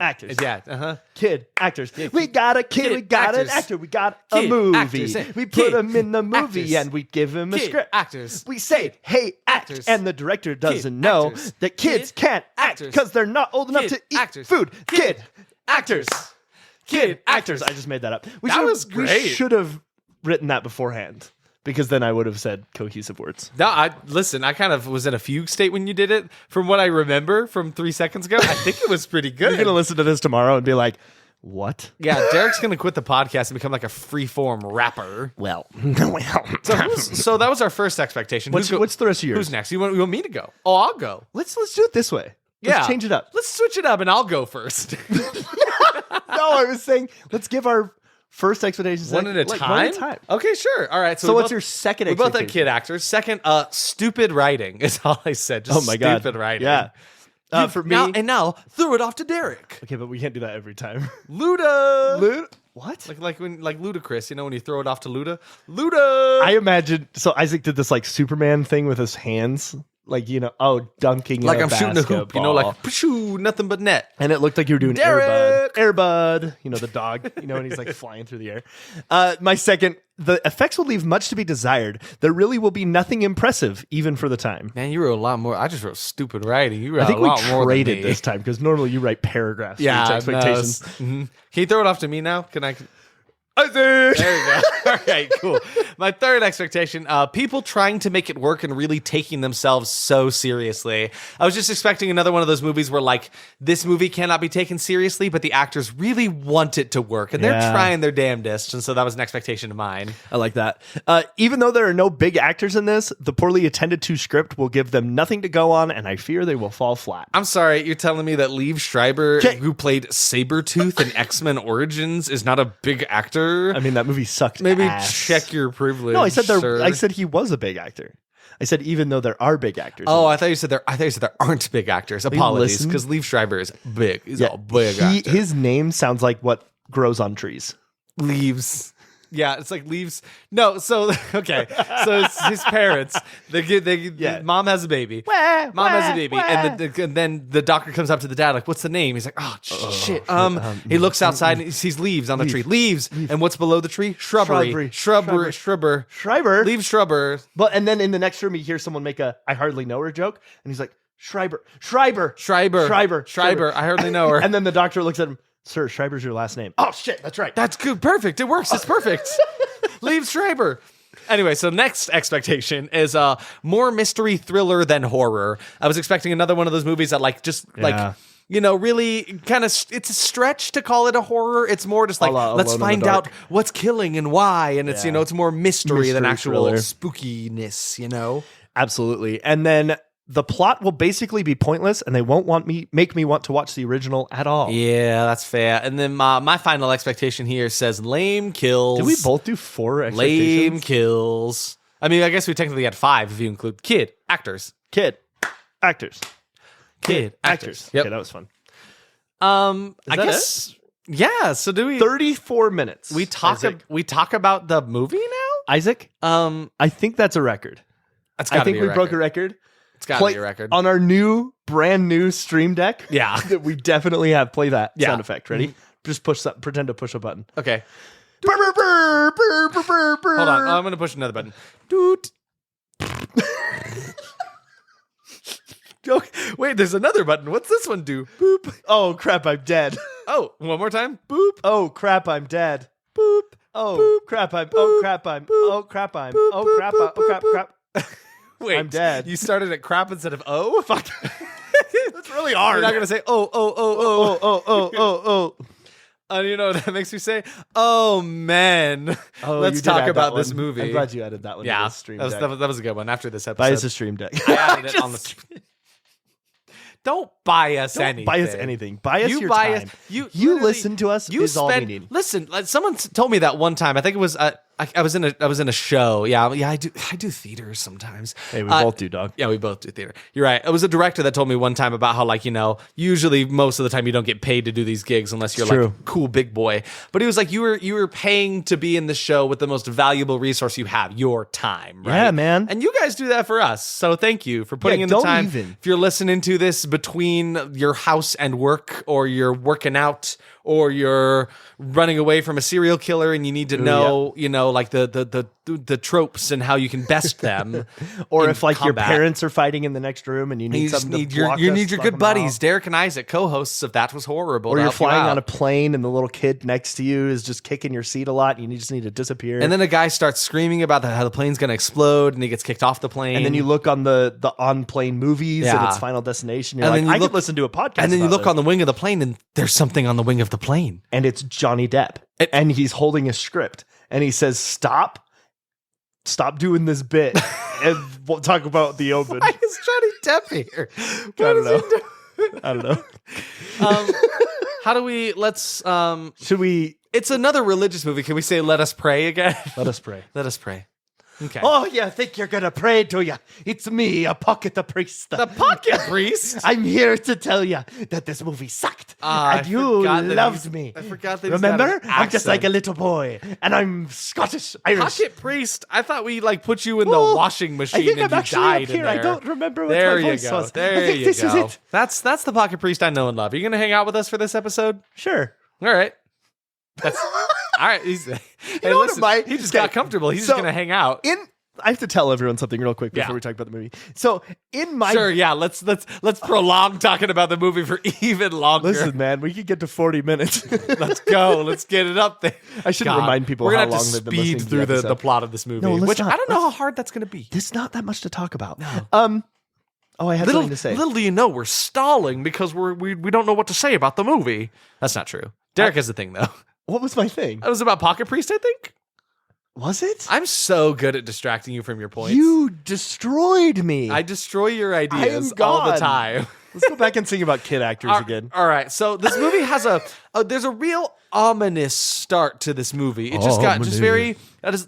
actors. Yeah. Kid actors. We got a kid. We got an actor. We got a movie. Actors. We put him in the movie actors. and we give him a Kid script. actors. We say, hey, act. actors. And the director doesn't know actors. that kids Kid can't act actors. because they're not old enough Kid to eat actors. food. Kid actors. Kid actors. I just made that up. That should've- was great. We should have written that beforehand because then I would have said cohesive words. No, listen, I kind of was in a fugue state when you did it. From what I remember from 3 seconds ago, I think it was pretty good. You're going to listen to this tomorrow and be like, what? Yeah, Derek's going to quit the podcast and become like a free-form rapper. Well. So that was our first expectation. What's the rest of yours? Who's next? You want me to go? Oh, I'll go. Let's do it this way. Let's change it up. Let's switch it up and I'll go first. No, I was saying let's give our first expectations One at a time? One at a time. Okay, sure. All right. So what's your second We both expectation? had kid actors. Second, stupid writing is all I said. Just Oh my God. stupid writing. Yeah. For me. Now throw it off to Derek. Okay, but we can't do that every time. Luda. What? Like Ludacris, you know, when you throw it off to Luda. I imagine. So Isaac did this like Superman thing with his hands, like dunking. Like in I'm shooting a hoop, you know, basketball. like pshoo, nothing but net. And it looked like you were doing Derek! Airbud, the dog, and he's like flying through the air. My second, the effects will leave much to be desired. There really will be nothing impressive, even for the time. Man, you wrote a lot more. I just wrote stupid writing. You wrote I think a lot more than traded me. this time because normally you write paragraphs for each Yeah, expectations. Can you throw it off to me now? Can I? Isaac! There you go. All right, cool. My third expectation, people trying to make it work and really taking themselves so seriously. I was just expecting another one of those movies where, like, this movie cannot be taken seriously, but the actors really want it to work, and they're trying their damnedest, and so that was an expectation of mine. I like that. Even though there are no big actors in this, the poorly attended to script will give them nothing to go on, and I fear they will fall flat. I'm sorry, you're telling me that Liev Schreiber, Okay. who played Sabretooth in X-Men Origins, is not a big actor? I mean, that movie sucked. Maybe ass. check your privilege. No, I said sir. I said he was a big actor. I said even though there are big actors. Oh, I thought you said there aren't big actors. Apologies, listen? because Liev Schreiber is big. He's a big actor. His name sounds like what grows on trees. Leaves. Yeah, it's like leaves. No, so okay. So it's his parents. Mom has a baby. Mom has a baby, and then the doctor comes up to the dad like, "What's the name?" He's like, "Oh shit." He looks outside and he sees leaves on the tree. Leaves, and what's below the tree? Shrubbery. Shrubber. Schreiber. Leaves shrubber. But and then in the next room, he hears someone make a "I hardly know her" joke, and he's like, Schreiber. I hardly know her. And then the doctor looks at him. Sir, Schreiber's your last name. Oh shit, that's right. That's good. Perfect. It works. It's perfect. Leave Schreiber. Anyway, so next expectation is more mystery thriller than horror. I was expecting another one of those movies that really kind of, it's a stretch to call it a horror. It's more just like, let's find out what's killing and why. And it's, it's more mystery than actual thriller. spookiness, Absolutely. And then the plot will basically be pointless, and they won't make me want to watch the original at all. Yeah, that's fair. And then my final expectation here says lame kills. Did we both do 4 expectations? Lame kills. I mean, I guess we technically had 5 if you include kid actors. Kid actors. Yep. Okay, that was fun. I guess. Yeah. So do we? 34 minutes. We talk about the movie now. Isaac. I think that's a record. I think we broke a record. It's got to be a record. On our brand new Stream Deck. Yeah. That we definitely have. Play that sound effect. Ready? Just pretend to push a button. Okay. Burr, burr, burr, burr, burr, burr, burr. Hold on. I'm going to push another button. Doot. Wait, there's another button. What's this one do? Boop. Oh crap, I'm dead. Oh, one more time. Boop. Oh crap, I'm dead. Boop. Oh Boop. crap, I'm. Boop. Oh crap, I'm. Oh crap, I'm. Boop, Oh boop, crap, boop, oh crap, boop, crap. Wait, I'm dead. You started at crap instead of oh? Fuck. That's really hard. You're not gonna say oh. Oh. You know what that makes me say? Oh man. Oh, Let's you did talk add about that this one. movie. I'm glad you added that one. Yeah, to the stream that deck. was a good one. After this episode, Buy us a stream deck. I added it on the. Don't buy us anything. Buy us anything. Buy us You your buy time. us- you you literally- listen to us You is all we need. Listen, like, someone told me that one time. I think it was I was in a show. Yeah. I do theater sometimes. Hey, we both do, dog. Yeah, we both do theater. You're right. It was a director that told me one time about how, like, usually most of the time you don't get paid to do these gigs unless you're True. like cool big boy. But he was like, you were paying to be in the show with the most valuable resource you have, your time. Right? Yeah, man. And you guys do that for us. So thank you for putting Yeah, in the don't time. even. If you're listening to this between your house and work, or you're working out, or you're running away from a serial killer and you need to know, like the tropes and how you can best them. Or in if like combat. your parents are fighting in the next room and you need You just something need to your block you us, need your block good them buddies, out. Derek and Isaac, co-hosts of That Was Horrible. Or to you're help you flying out. on a plane and the little kid next to you is just kicking your seat a lot and you just need to disappear. And then a guy starts screaming about how the plane's going to explode, and he gets kicked off the plane. And then you look on the on-plane movies and Yeah. its Final Destination. You're And like, then you I look- could listen to a podcast. and then you about look this. on the wing of the plane, and there's something on the wing of the plane. and it's Johnny Depp. And he's holding a script. And he says, stop doing this bit. And we'll talk about the Omen. Why is Johnny Depp here? I don't know. I don't know. How do we? Let's. Should we It's another religious movie. Can we say "Let us pray" again? let us pray? Let us pray. Okay. Oh, you think you're going to pray, do you? It's me, a pocket the priest. The pocket priest. I'm here to tell you that this movie sucked. I and you forgot that loved he's- me. I forgot that he's got Remember? an I'm just like a accent. little boy. And I'm Scottish, Irish. Pocket priest. I thought we put you in the Well, washing I machine think and I'm you actually died up here. in there. I don't remember what There my you voice go. was. There I think you this go. is it. That's the pocket priest I know and love. Are you gonna hang out with us for this episode? Sure. All right. That's all right. He's, hey, know what listen, it might- he just okay. got comfortable. He's So, just gonna hang out. I have to tell everyone something real quick before Yeah. we talk about the movie. So in my Sure, yeah. Let's prolong talking about the movie for even longer. listen, man, we could get to 40 minutes. Let's go. Let's get it up there. I should remind people We're how gonna have long to they've been speed listening to through the the episode. plot of this movie, No, let's which not. I don't know how hard that's going to be. There's not that much to talk about. No. Oh, I had Little, something to say. little do you know, we're stalling because we don't know what to say about the movie. That's not true. Derek has the thing though. What was my thing? It was about Pocket Priest, I think. Was it? I'm so good at distracting you from your points. You destroyed me. I destroy your ideas I am all the gone. time. Let's go back and sing about kid actors again. All right, so this movie has there's a real ominous start to this movie. It just got just very. That is,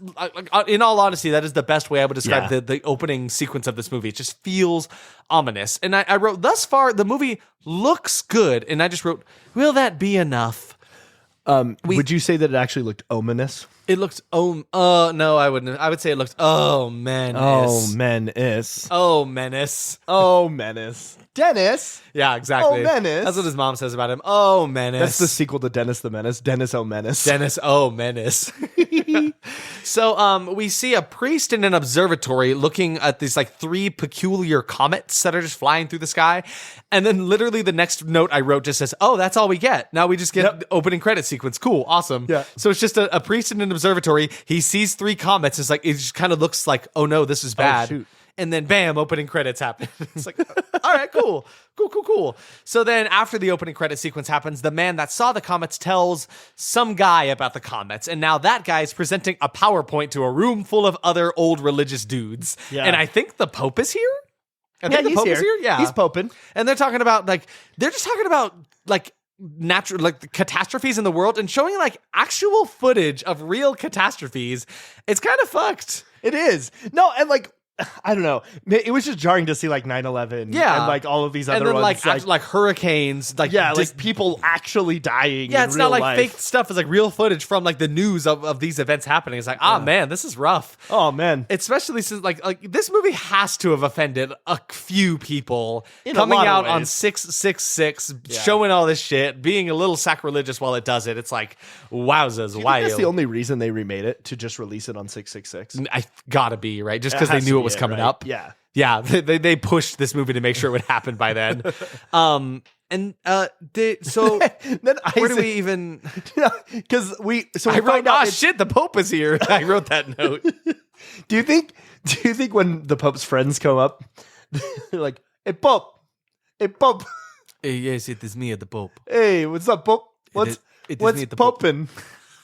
in all honesty, that is the best way I would describe Yeah. the opening sequence of this movie. It just feels ominous. And I wrote, thus far the movie looks good, and I just wrote, will that be enough? Would you say that it actually looked ominous? It looked no, I wouldn't. I would say it looked menace. Menace. Menace. Oh, menace. Dennis. Yeah, exactly. Oh, menace. That's what his mom says about him. Oh, menace. That's the sequel to Dennis the Menace. Dennis O Menace. Dennis O Menace. So we see a priest in an observatory looking at these like three peculiar comets that are just flying through the sky. And then literally the next note I wrote just says, oh, that's all we get. Now we just get the opening credit sequence. Cool. Awesome. Yeah. So it's just a priest in an observatory. He sees three comets. It's like, it just kind of looks like, oh no, this is bad. shoot. And then bam, opening credits happen. It's like, all right, cool. Cool. So then after the opening credit sequence happens, the man that saw the comets tells some guy about the comets. And now that guy is presenting a PowerPoint to a room full of other old religious dudes. Yeah. And I think the Pope is here. I think the he's Pope is here. Yeah. He's poping. And they're talking about they're just talking about natural the catastrophes in the world and showing actual footage of real catastrophes. It's kind of fucked. It is. No, and I don't know. It was just jarring to see 9/11 Yeah. and all of these other And then ones. like hurricanes, People actually dying. yeah, in it's real not like life. fake stuff. It's like real footage from the news of these events happening. It's like, man, this is rough. Oh man, Especially since like this movie has to have offended a few people In a coming lot of out on ways. 666, showing all this shit, being a little sacrilegious while it does it. It's like, wowzers, I think wow. that's the only reason they remade it, to just release it on 666. I gotta be right, just It because they has knew to it it was coming right? up. Yeah. Yeah, they pushed this movie to make sure it would happen by then. So Then where do we even? Because we I wrote, find out shit, the Pope is here. I wrote that note. Do you think when the Pope's friends come up, they're like, "Hey Pope, Hey, yes, it is me, the Pope. hey, what's up, Pope? What's me, the Pope." popin'?"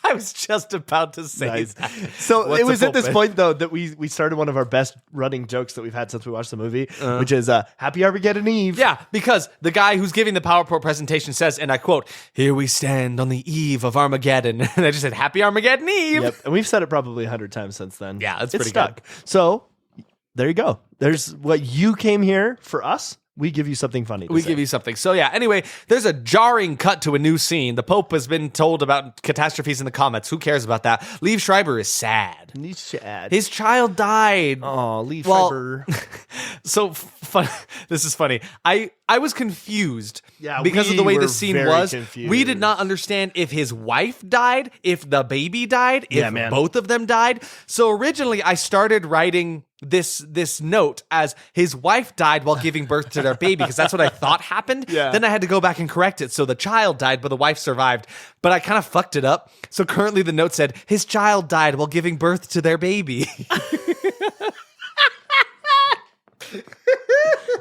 I was just about to say Nice. that. So What's it was a at this popin'? point though that we started one of our best running jokes that we've had since we watched the movie, which is "Happy Armageddon Eve." Yeah, because the guy who's giving the PowerPoint presentation says, and I quote, "Here we stand on the eve of Armageddon." And I just said, "Happy Armageddon Eve." Yep, and we've said it probably 100 times since then. Yeah, that's it's pretty stuck. good. So there you go. There's what you came here for us. We give you something funny. We give you something. So yeah, anyway, there's a jarring cut to a new scene. The Pope has been told about catastrophes in the comets. Who cares about that? Liev Schreiber is sad. His child died. Oh, Liev Schreiber. So fun. This is funny. I was confused because of we the way were this scene very was. confused. We did not understand if his wife died, if the baby died, if both of them died. So originally I started writing this note as his wife died while giving birth to their baby because that's what I thought happened. Yeah. Then I had to go back and correct it. So the child died, but the wife survived. But I kind of fucked it up. So currently the note said his child died while giving birth to their baby.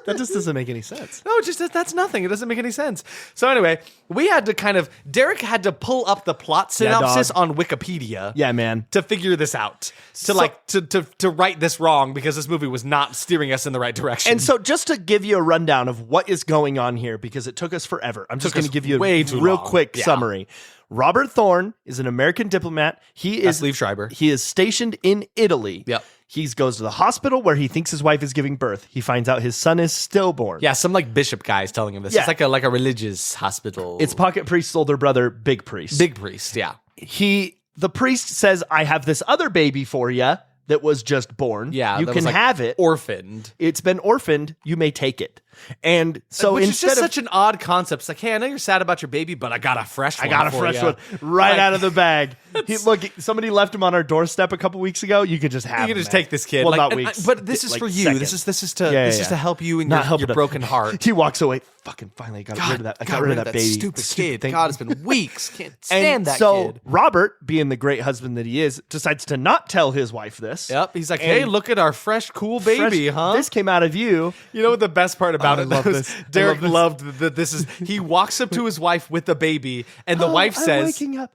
That just doesn't make any sense. No, that's nothing. It doesn't make any sense. So anyway, we had to Derek had to pull up the plot synopsis on Wikipedia. Yeah, man. To figure this out. To right this wrong because this movie was not steering us in the right direction. And so just to give you a rundown of what is going on here, because it took us forever, I'm just going to give you a real quick summary. Robert Thorne is an American diplomat. That's Liev Schreiber. He is stationed in Italy. Yep. He goes to the hospital where he thinks his wife is giving birth. He finds out his son is stillborn. Yeah, some bishop guy is telling him this. Yeah. It's like a religious hospital. It's pocket priest's older brother, Big Priest. Big Priest, yeah. The priest says, "I have this other baby for you that was just born. Yeah, you that can was, have it. Orphaned. It's been orphaned. You may take it." And so Which is instead just of such an odd concept. It's like, hey, I know you're sad about your baby, but I got a fresh one. one right out of the bag. Look, somebody left him on our doorstep a couple weeks ago. You can just have him. You can just take this kid. Well, not weeks. But this is for you. Seconds. This is to help you in your broken heart. He walks away. Fucking finally got rid of that. I got rid of that baby. Stupid kid. thing. God, it's been weeks. Can't stand that so kid. Robert, being the great husband that he is, decides to not tell his wife this. Yep. He's like, hey, look at our fresh, cool baby, huh? This came out of you. You know what the best part about I it love was? this. Derek loved that this is. He walks up to his wife with the baby, and the wife I'm says, waking up.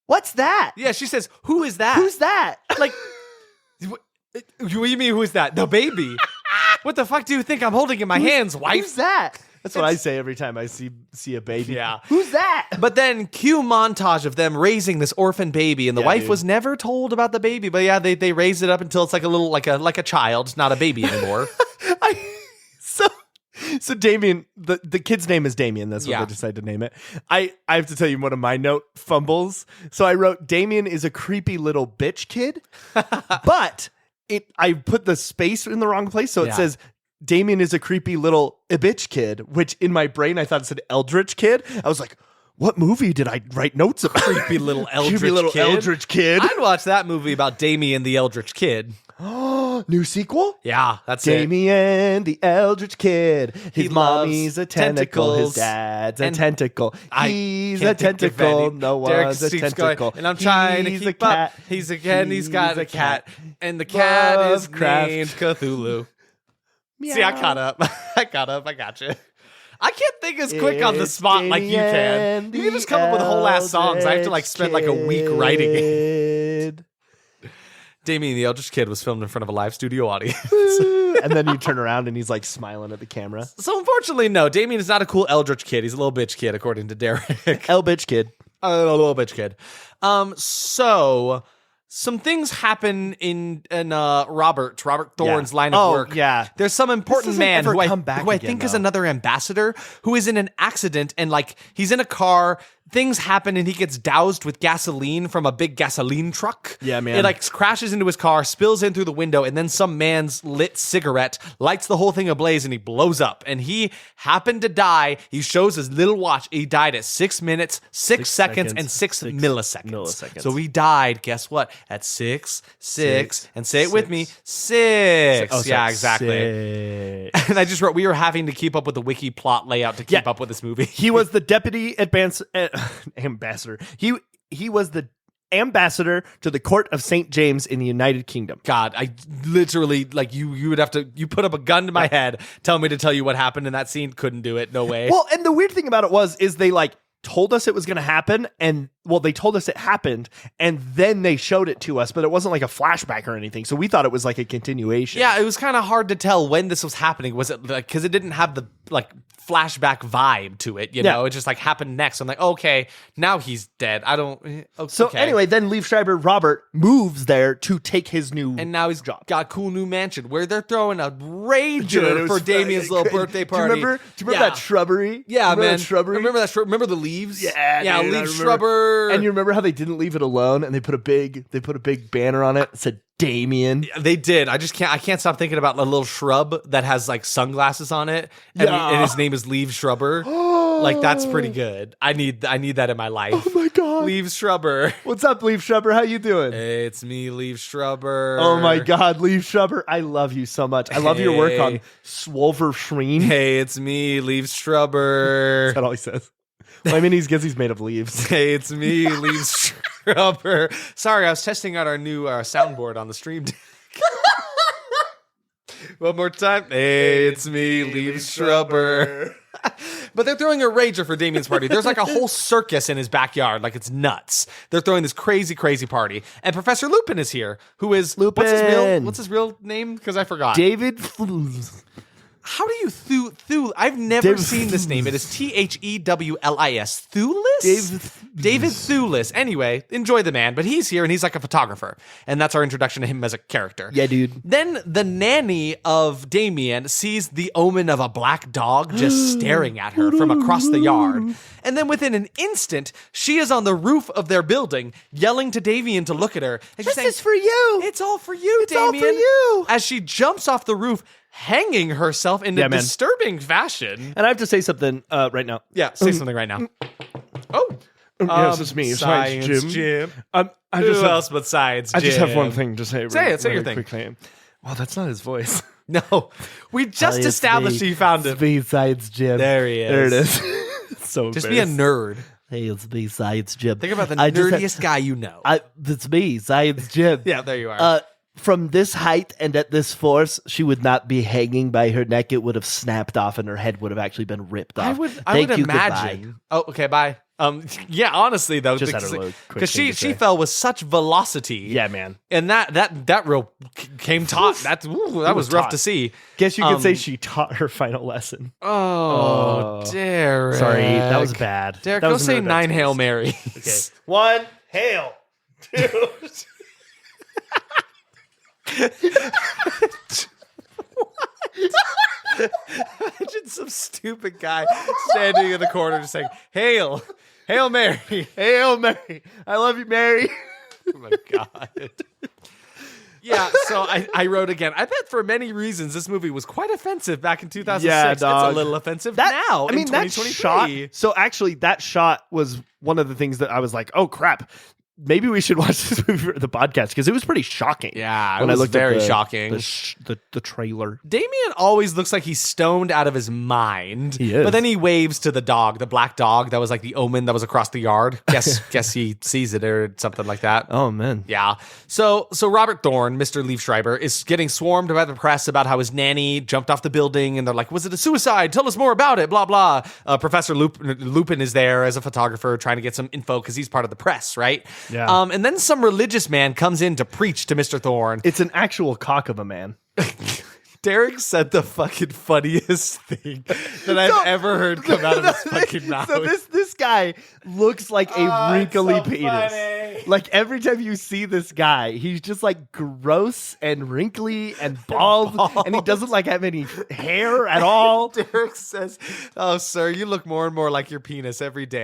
What's that? "Yeah." She says, "Who is that? Who's that? Like, what do you mean? Who is that? The baby? What the fuck do you think I'm holding in my hands, wife? Who's that? That's what I say every time I see a baby. Yeah. Who's that? But then cue montage of them raising this orphan baby, and the wife was never told about the baby. But yeah, they raise it up until it's like a little like a child, not a baby anymore. So Damien, the kid's name is Damien. That's what they decided to name it. I have to tell you one of my note fumbles. So I wrote Damien is a creepy little bitch kid, but I put the space in the wrong place. So it says Damien is a creepy little bitch kid, which in my brain I thought it said Eldritch Kid. I was like, what movie did I write notes about? Creepy little Eldritch kid. I'd watch that movie about Damien the Eldritch Kid. Oh, new sequel? Yeah, that's Damien the Eldritch Kid. His mommy's a tentacle. tentacles. His dad's a tentacle. He's a Can't think of tentacle. any. No Derek one's a keeps tentacle. going, and I'm trying to He's keep a cat. up. He's got a cat. And the cat is Lovecraft. named Cthulhu. Meow. See, I caught up. I got you. I can't think as quick on the spot like you can. You can just come up with whole ass songs. I have to spend like a week writing it. Damien the Eldritch Kid was filmed in front of a live studio audience. And then you turn around and he's like smiling at the camera. So unfortunately, no, Damien is not a cool Eldritch Kid. He's a little bitch kid, according to Derek. El bitch kid. A little bitch kid. So some things happen in Robert Thorne's line of work. Yeah. There's some important man who I again, think is another ambassador who is in an accident and he's in a car things happen and he gets doused with gasoline from a big gasoline truck. Yeah, man. It like crashes into his car, spills in through the window, and then some man's lit cigarette lights the whole thing ablaze and he blows up. And he happened to die. He shows his little watch. He died at 6 minutes, 6 seconds, and 6 milliseconds. So he died, guess what? At 6, and say it with me, 6. Oh, yeah, sorry, exactly. And I just wrote, we were having to keep up with the wiki plot layout to keep up with this movie. He was the deputy ambassador. He was the ambassador to the court of St. James in the United Kingdom. God, I literally, like, you would have to, you put up a gun to my head, tell me to tell you what happened in that scene. Couldn't do it. No way. Well, and the weird thing about it is they like told us it was going to happen, and they told us it happened, and then they showed it to us, but it wasn't like a flashback or anything. So we thought it was like a continuation. Yeah, it was kind of hard to tell when this was happening. Was it like, because it didn't have the like flashback vibe to it, you know? It just like happened next. I'm like, okay, now he's dead. I don't. Okay. So anyway, then Liev Schreiber Robert moves there to take his new and now he's job. Got a cool new mansion where they're throwing a rager for Damien's little birthday party. Do you remember that shrubbery? Yeah, remember man. That shrubbery? Remember that shrubbery? Remember the leaves? Yeah, dude, leaf shrubber. And you remember how they didn't leave it alone, and they put a big banner on it that said Damien. They did. I can't stop thinking about a little shrub that has like sunglasses on it, and his name is Liev Shrubber. Like, that's pretty good. I need that in my life. Oh my god, Liev Shrubber. What's up, Liev Shrubber? How you doing? Hey, it's me, Liev Shrubber. Oh my god, Liev Shrubber, I love you so much. I love your work on Swolver Shreen. Hey, it's me, Liev Shrubber. Is that all he says? Well, I mean, he's made of leaves. Hey, it's me, Liev Shrubber. Sorry, I was testing out our new soundboard on the stream deck. One more time. Hey, it's me, Liev Shrubber. But they're throwing a rager for Damien's party. There's like a whole circus in his backyard. Like, it's nuts. They're throwing this crazy, crazy party. And Professor Lupin is here, who is... Lupin. What's his real name? Because I forgot. David... How do you Thul? I've never seen this name. It is Thewlis. Thulis? David Thulis. Anyway, enjoy the man, but he's here and he's like a photographer. And that's our introduction to him as a character. Yeah, dude. Then the nanny of Damien sees the omen of a black dog just staring at her from across the yard. And then within an instant, she is on the roof of their building, yelling to Damien to look at her. And This saying, is for you. It's all for you, It's all Damien. for you. As she jumps off the roof, hanging herself in a disturbing fashion. And I have to say something right now. Yeah, say something right now. Oh. Yes, it's me. It's Science Jim. Jim. Who else but Science Jim? I just have one thing to say. Say your thing. Quickly. Well, that's not his voice. No. We just established you found him. Besides Jim. There he is. There it is. So Just be a nerd. Hey, it's me, Science Jim. Think about the nerdiest guy you know. It's me, Science Jim. Yeah, there you are. From this height and at this force, she would not be hanging by her neck. It would have snapped off and her head would have actually been ripped off. I would Thank you, imagine. goodbye. Oh, okay, bye. Yeah, honestly though, Just had a little quick because thing to she say. fell with such velocity. Yeah, man. And that real came taut. That was rough taut. to see. Guess you could say she taught her final lesson. Oh, Derek. Sorry, that was bad. Derek, that go was say really bad 9 taste. Hail Marys. Okay. 1, hail. 2. Imagine some stupid guy standing in the corner just saying, Hail Mary. Hail Mary. I love you, Mary. Oh my God. Yeah, so I wrote again. I bet for many reasons this movie was quite offensive back in 2006. Yeah, It's dog. a little offensive now. I mean, in that 2023. shot. So actually, that shot was one of the things that I was like, "Oh crap, maybe we should watch this movie for the podcast," because it was pretty shocking. Yeah, when it I was looked very at shocking. the trailer. Damien always looks like he's stoned out of his mind. He is. But then he waves to the dog, the black dog that was like the omen that was across the yard. Guess he sees it or something like that. Oh man. Yeah. So Robert Thorne, Mr. Liev Schreiber, is getting swarmed by the press about how his nanny jumped off the building, and they're like, "Was it a suicide? Tell us more about it." Blah blah. Professor Lupin is there as a photographer trying to get some info because he's part of the press, right? Yeah. And then some religious man comes in to preach to Mr. Thorne. It's an actual cock of a man. Derek said the fucking funniest thing that I've ever heard come out of his fucking mouth. So this guy looks like a wrinkly it's so penis. funny. Like every time you see this guy, he's just like gross and wrinkly and bald, and he doesn't like have any hair at all. Derek says, "Oh, sir, you look more and more like your penis every day."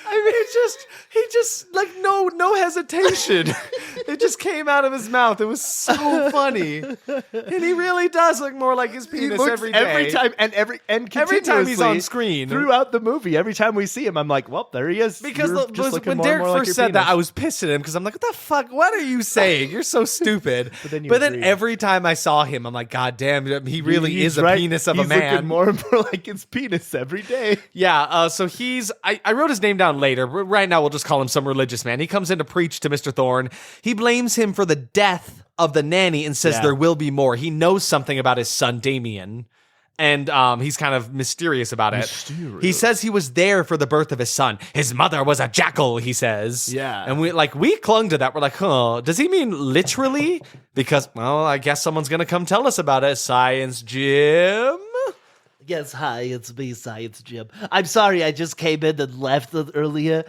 I mean, he just like no hesitation. It just came out of his mouth. It was so funny, and he really does look more like his penis every day. Every time, and every time he's on screen throughout the movie. Every time we see him, I'm like, well, there he is. Because when Derek like first said penis. that, I was pissed at him because I'm like, what the fuck? What are you saying? You're so stupid. But then every time I saw him, I'm like, God damn, he really He's is right. a penis of he's a man. looking more and more like his penis every day. Yeah, so I wrote his name down later, but right now we'll just call him some religious man. He comes in to preach to Mr. Thorne. He blames him for the death of the nanny and says there will be more. He knows something about his son, Damien, and he's kind of mysterious about it. He says he was there for the birth of his son. His mother was a jackal, he says. Yeah. And we clung to that. We're like, huh, does he mean literally? Because, well, I guess someone's going to come tell us about it. Science Jim? Yes, hi, it's me, Science Jim. I'm sorry, I just came in and left earlier.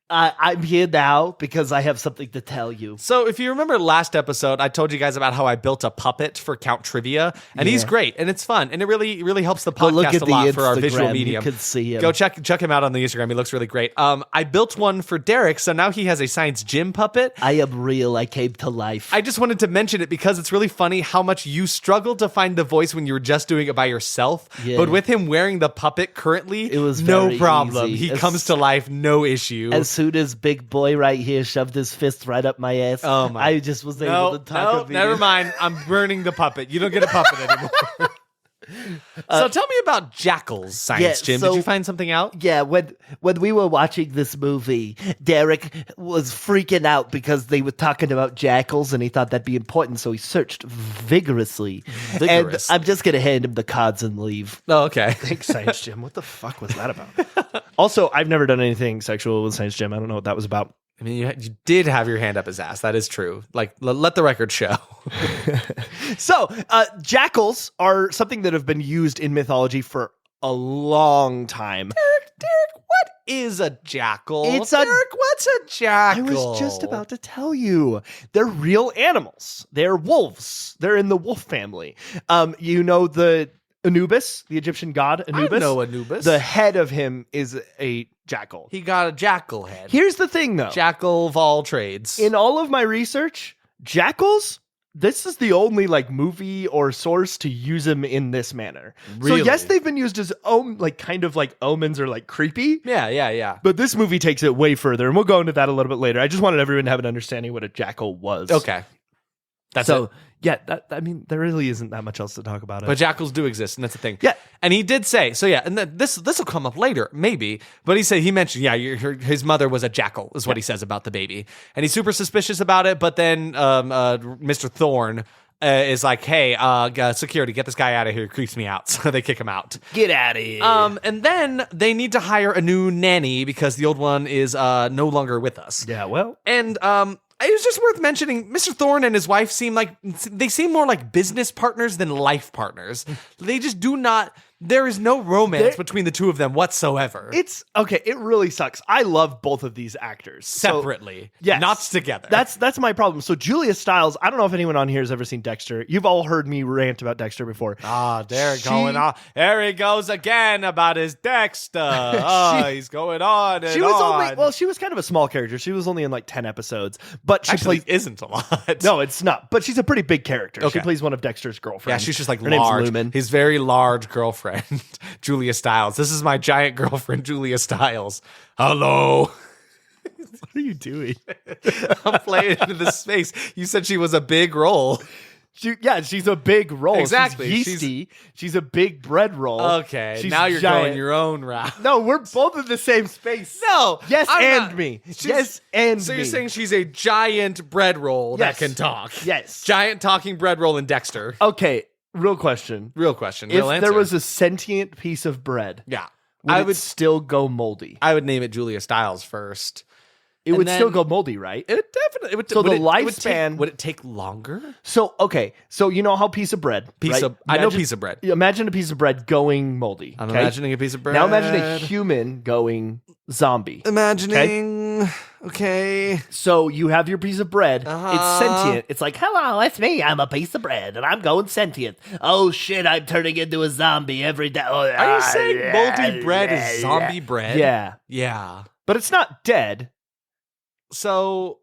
I'm here now because I have something to tell you. So if you remember last episode, I told you guys about how I built a puppet for Count Trivia, and he's great, and it's fun, and it really helps the podcast a lot for our visual medium. You can see him. Go check him out on the Instagram. He looks really great. I built one for Derek, so now he has a Science Jim puppet. I am real. I came to life. I just wanted to mention it because it's really funny how much you struggled to find the voice when you were just doing it by yourself. Yeah. But with him wearing the puppet currently, It was no very problem. easy. He comes to life, no issue. As soon as Big Boy right here shoved his fist right up my ass, Oh my- I just was able to talk. never mind. I'm burning the puppet. You don't get a puppet anymore. So tell me about Jackel's Science Jim. Did you find something out? Yeah, when we were watching this movie, Derek was freaking out because they were talking about jackals and he thought that'd be important, so he searched vigorously. And I'm just going to hand him the cards and leave. Oh, okay. Thanks, Science Jim. What the fuck was that about? Also, I've never done anything sexual with Science Jim. I don't know what that was about. I mean, you did have your hand up his ass. That is true. Like, let the record show. So, jackals are something that have been used in mythology for a long time. Derek, what is a jackal? It's Derek, what's a I jackal? was just about to tell you. They're real animals. They're wolves. They're in the wolf family. You know the Anubis, the Egyptian god Anubis? I know Anubis. The head of him is a jackal. He got a jackal head. Here's the thing, though. Jackal of all trades. In all of my research, jackals, this is the only like movie or source to use them in this manner. Really? So yes, they've been used as like kind of like omens or like creepy. Yeah. But this movie takes it way further, and we'll go into that a little bit later. I just wanted everyone to have an understanding of what a jackal was. Okay. That's so it. yeah, I mean, there really isn't that much else to talk about it. But jackals do exist, and that's the thing. Yeah. And he did say, so yeah, and this will come up later, maybe. But he mentioned, his mother was a jackal, is what he says about the baby. And he's super suspicious about it, but then Mr. Thorne is like, hey, security, get this guy out of here. He creeps me out. So they kick him out. Get out of here. And then they need to hire a new nanny because the old one is no longer with us. Yeah, well. And it was just worth mentioning, Mr. Thorne and his wife seem more like business partners than life partners. They just do not, there is no romance between the two of them whatsoever. It's, okay, it really sucks. I love both of these actors. Separately. Yes. Not together. That's my problem. So Julia Stiles, I don't know if anyone on here has ever seen Dexter. You've all heard me rant about Dexter before. Going on. There he goes again about his Dexter. He's going on and She was on. she was kind of a small character. She was only in like 10 episodes. But she Actually, plays isn't a lot. No, it's not. But she's a pretty big character. Okay. She plays one of Dexter's girlfriends. Yeah, she's just like Her name's large. Lumen. His very large girlfriend, Julia Stiles. This is my giant girlfriend, Julia Stiles. Hello. What are you doing? I'm playing into the space. You said she was a big role. She's a big roll. Exactly. She's yeasty. She's a big bread roll. Okay, She's now you're giant. going your own route. No, we're both in the same space. No. Yes, I'm and not. me. She's- Yes, and So me. you're saying she's a giant bread roll Yes. that can talk. Yes. Giant talking bread roll in Dexter. Okay, real question. Real question. If Real answer. there was a sentient piece of bread, yeah. would it still go moldy? I would name it Julia Stiles first. It and would then- still go moldy, right? It definitely would. So would the it- lifespan- would it take longer? So, okay. So you know how piece of bread, right? I know piece of bread. Imagine a piece of bread going moldy. I'm okay? imagining a piece of bread. Now imagine a human going zombie. Imagining Okay. So you have your piece of bread. It's sentient. It's like, Hello, it's me. I'm a piece of bread, and I'm going sentient. Oh shit, I'm turning into a zombie every day. Are you saying moldy bread is zombie bread? yeah. Yeah. But it's not dead. So,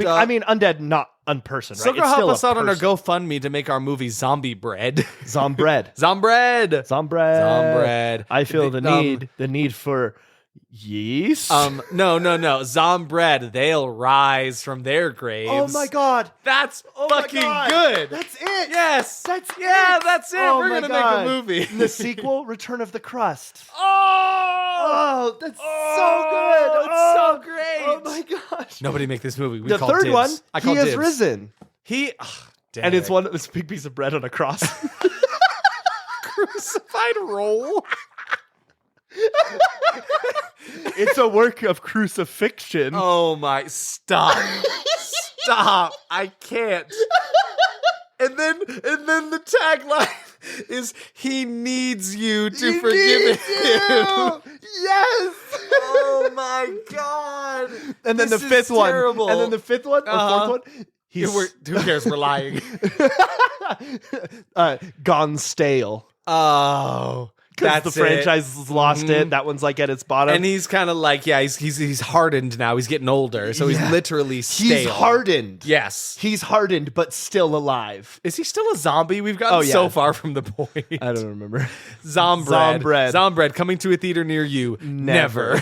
I mean, undead, not unperson, so right? go It's help still us a out on our person. GoFundMe to make our movie Zombie Bread. Zombread. Zombread. Zombread. Zombread. I feel the need for yeast. No. Zombread. They'll rise from their graves. Oh my god. That's Oh my fucking God. good. That's it. Yes. That's it. That's it. Oh We're my gonna God. make a movie. The sequel, Return of the Crust. Oh, Oh, that's so good. It's so great. Oh my gosh. Nobody make this movie. We The call third dibs. one, I call he has dibs. risen. And it's this big piece of bread on a cross. crucified roll. It's a work of crucifixion. Oh my! Stop! Stop! I can't. And then the tagline is "He needs you to forgive him." Yes. Oh my god! And then This the is fifth one. terrible. And then the fifth one or fourth one. Who cares? We're lying. Gone stale. Oh, Because that's the franchise has lost it. That one's like at its bottom. And he's kind of like, yeah, he's hardened now. He's getting older, so he's literally stale. He's hardened. Yes. He's hardened, but still alive. Is he still a zombie? We've gotten so far from the point. I don't remember. Zombread. Zombread coming to a theater near you. Never.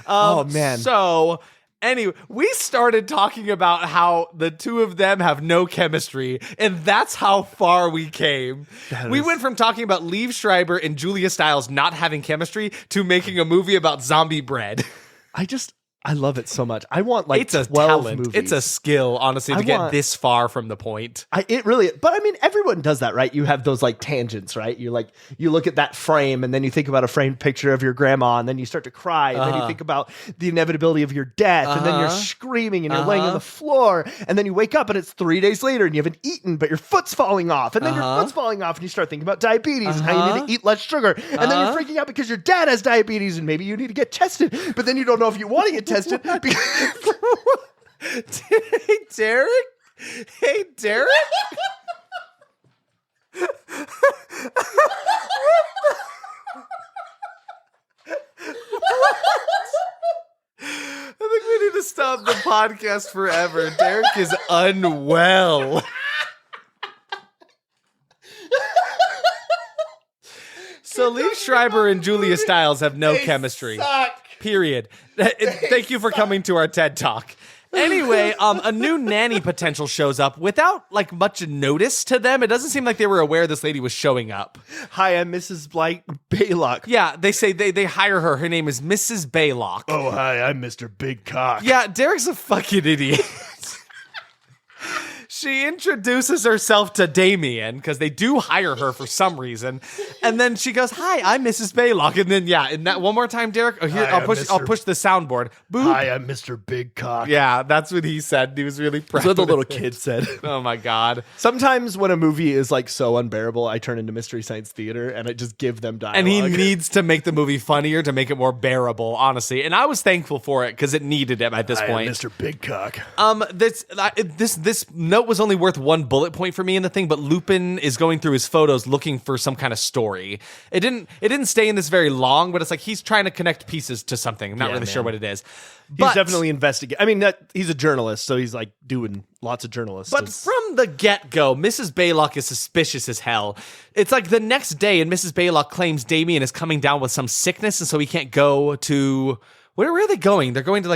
Oh, man. So, anyway, we started talking about how the two of them have no chemistry, and that's how far we came. We went from talking about Liev Schreiber and Julia Stiles not having chemistry to making a movie about zombie bread. I love it so much. I want like It's a 12 talent. movies. It's a skill, honestly, to get want- this far from the point. It really, but I mean, everyone does that, right? You have those like tangents, right? You look at that frame and then you think about a framed picture of your grandma and then you start to cry and then you think about the inevitability of your death and then you're screaming and you're laying on the floor and then you wake up and it's 3 days later and you haven't eaten, but your foot's falling off and then your foot's falling off and you start thinking about diabetes and how you need to eat less sugar and then you're freaking out because your dad has diabetes and maybe you need to get tested, but then you don't know if you want to get tested because Hey, Derek? Hey, Derek? I think we need to stop the podcast forever. Derek is unwell. So Liev Schreiber and Julia Stiles have no chemistry. Period. Thank you for coming to our TED Talk. Anyway, a new nanny potential shows up without like much notice to them. It doesn't seem like they were aware this lady was showing up. hi, I'm Mrs. Baylock. Yeah, they say they hire her. Her name is Mrs. Baylock. Oh, hi, I'm Mr. Big Cock. Yeah, Derek's a fucking idiot. She introduces herself to Damien because they do hire her for some reason, and then she goes, "Hi, I'm Mrs. Baylock." And then and that one more time, Derek. Oh, here Hi, I'll I'm push the soundboard. Boop. Hi, I'm Mr. Big Cock. Yeah, that's what he said. He was really proud. That's what the of little it. kid said. Oh my god. Sometimes when a movie is like so unbearable, I turn into Mystery Science Theater and I just give them dialogue. And he needs to make the movie funnier to make it more bearable, honestly. And I was thankful for it because it needed it at this point. Mr. Big Cock. This note was only worth one bullet point for me in the thing, but Lupin is going through his photos looking for some kind of story. It didn't stay in this very long, but it's like he's trying to connect pieces to something. I'm not really sure what it is. He's definitely investigating. I mean, he's a journalist, so he's like doing lots of journalists. But from the get-go, Mrs. Baylock is suspicious as hell. It's like the next day, and Mrs. Baylock claims Damien is coming down with some sickness, and so he can't go to... Where are they going? They're going to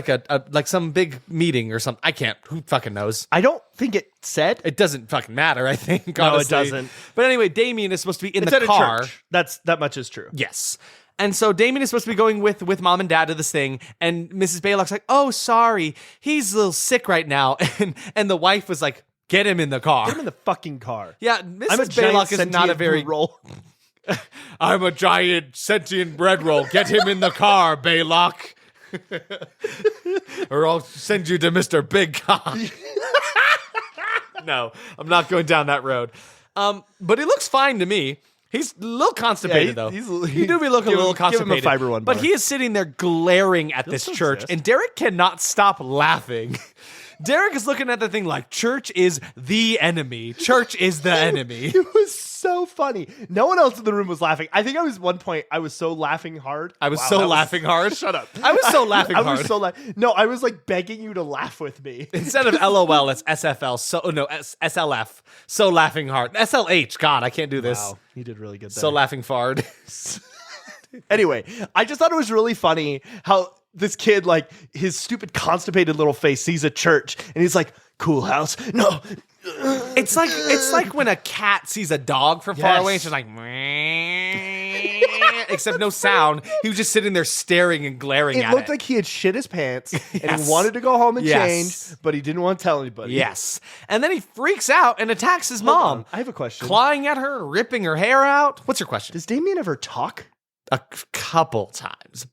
like some big meeting or something. I can't. Who fucking knows? I don't think it said. It doesn't fucking matter, I think, No, honestly. it doesn't. But anyway, Damien is supposed to be in It's the at car. a church. That much is true. Yes. And so Damien is supposed to be going with mom and dad to this thing, and Mrs. Baylock's like, "Oh, sorry, he's a little sick right now." And the wife was like, "Get him in the car." Get him in the fucking car. Yeah, I'm a Mrs. giant Baylock is not a sentient very... roll. I'm a giant sentient bread roll. Get him in the car, Baylock. Or I'll send you to Mr. Big Cock. No, I'm not going down that road. But it looks fine to me. He's a little constipated, though. he's He do be looking a little constipated. Give him a fiber one but bar. he is sitting there glaring at this still church, exist. and Derek cannot stop laughing. Derek is looking at the thing like, church is the enemy. Church is the enemy. It was so funny. No one else in the room was laughing. I think I was one point. I was so laughing hard. I was so laughing hard. Shut up. I was so laughing hard. I was so No, I was like begging you to laugh with me. Instead of LOL, it's SFL. SLF. So laughing hard. SLH. God, I can't do this. Wow, you did really good there. So laughing hard. Anyway, I just thought it was really funny how this kid, like, his stupid constipated little face sees a church and he's like, cool house. No. It's like when a cat sees a dog from far Yes. away and she's like, "Meow," except no sound. He was just sitting there staring and glaring It at looked it. like he had shit his pants and Yes. he wanted to go home and Yes. change, but he didn't want to tell anybody. Yes. And then he freaks out and attacks his Hold mom. on, I have a question. Clawing at her, ripping her hair out. What's your question? Does Damien ever talk? A couple times.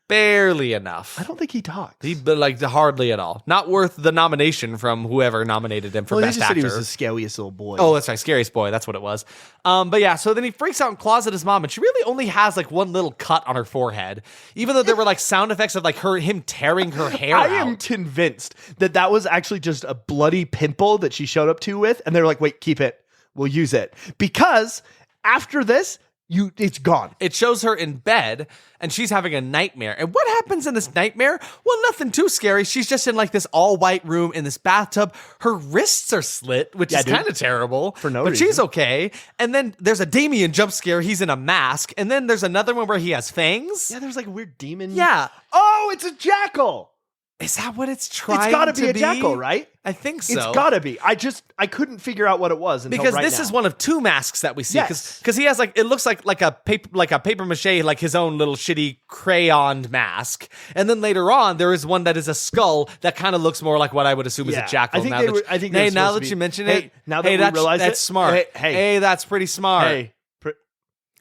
Barely enough. I don't think he talks. But like hardly at all. Not worth the nomination from whoever nominated him for Well, he best just said actor. he was the scariest little boy. Oh, that's right, scariest boy. That's what it was. But yeah, so then he freaks out and claws at his mom, and she really only has like one little cut on her forehead, even though there were like sound effects of like him tearing her hair I out. am convinced that was actually just a bloody pimple that she showed up to with, and they're like, "Wait, keep it. We'll use it." Because after this, it's gone. It shows her in bed, and she's having a nightmare. And what happens in this nightmare? Well, nothing too scary. She's just in like this all-white room in this bathtub. Her wrists are slit, which is kind of terrible. For no but reason. she's okay. And then there's a Damien jump scare. He's in a mask. And then there's another one where he has fangs. Yeah, there's like a weird demon. Yeah. Oh, it's a jackal. Is that what it's trying It's got to to be a jackal, right? I think so. It's got to be. I couldn't figure out what it was until because right this now. is one of two masks that we see. Yes. Because he has like, it looks like a paper mache, like his own little shitty crayoned mask. And then later on, there is one that is a skull that kind of looks more like what I would assume is Yeah. a jackal. I think now they that were- you- I think they were hey, now supposed to that be- you mention Hey, it, now that hey, we realize that's it, smart. hey. Hey, that's pretty smart. Hey,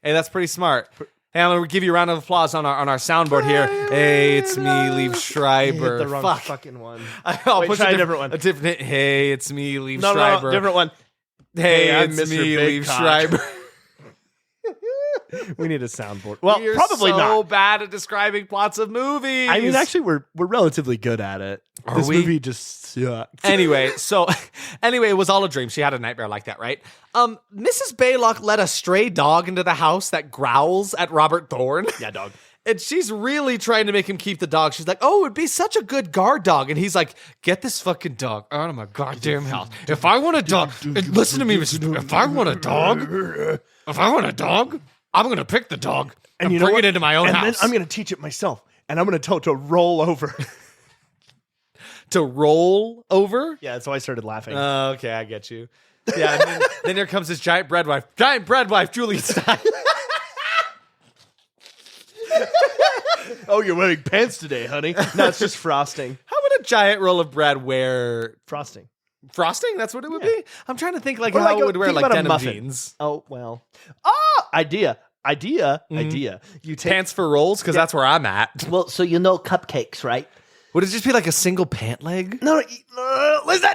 Hey, that's pretty smart. Hey, I'm gonna give you a round of applause on our soundboard here. Hey, it's me, Leave Schreiber. hit the wrong Fuck. fucking one. I'll Wait, push try a a different one. A different. Hey, it's me, Leave No, Schreiber. different one. Hey, I'm it's Mr. me, Big Leave Cock. Schreiber. We need a soundboard. Well, We're probably so not. bad at describing plots of movies. I mean, actually, we're relatively good at it. Are This we? movie just sucks. Anyway, it was all a dream. She had a nightmare like that, right? Mrs. Baylock let a stray dog into the house that growls at Robert Thorne. Yeah, dog. And she's really trying to make him keep the dog. She's like, "Oh, it'd be such a good guard dog." And he's like, "Get this fucking dog out of my goddamn house. If I want a dog, listen to me, if I want a dog, I'm gonna pick the dog and you know bring what? it into my own and house." then I'm going to teach it myself, and I'm going to tell it to roll over. To roll over. Yeah, so I started laughing. Okay, I get you. Yeah, and then here comes this giant bread wife, Julie Stein. Oh, you're wearing pants today, honey. No, it's just frosting. How would a giant roll of bread wear Frosting. frosting? That's what it would be. I'm trying to think like Or how like it would wear think like about a denim muffin. jeans. Oh, well. Ah, idea. You take Pants for rolls because that's where I'm at. Well, so you know cupcakes, right? Would it just be like a single pant leg? No, listen.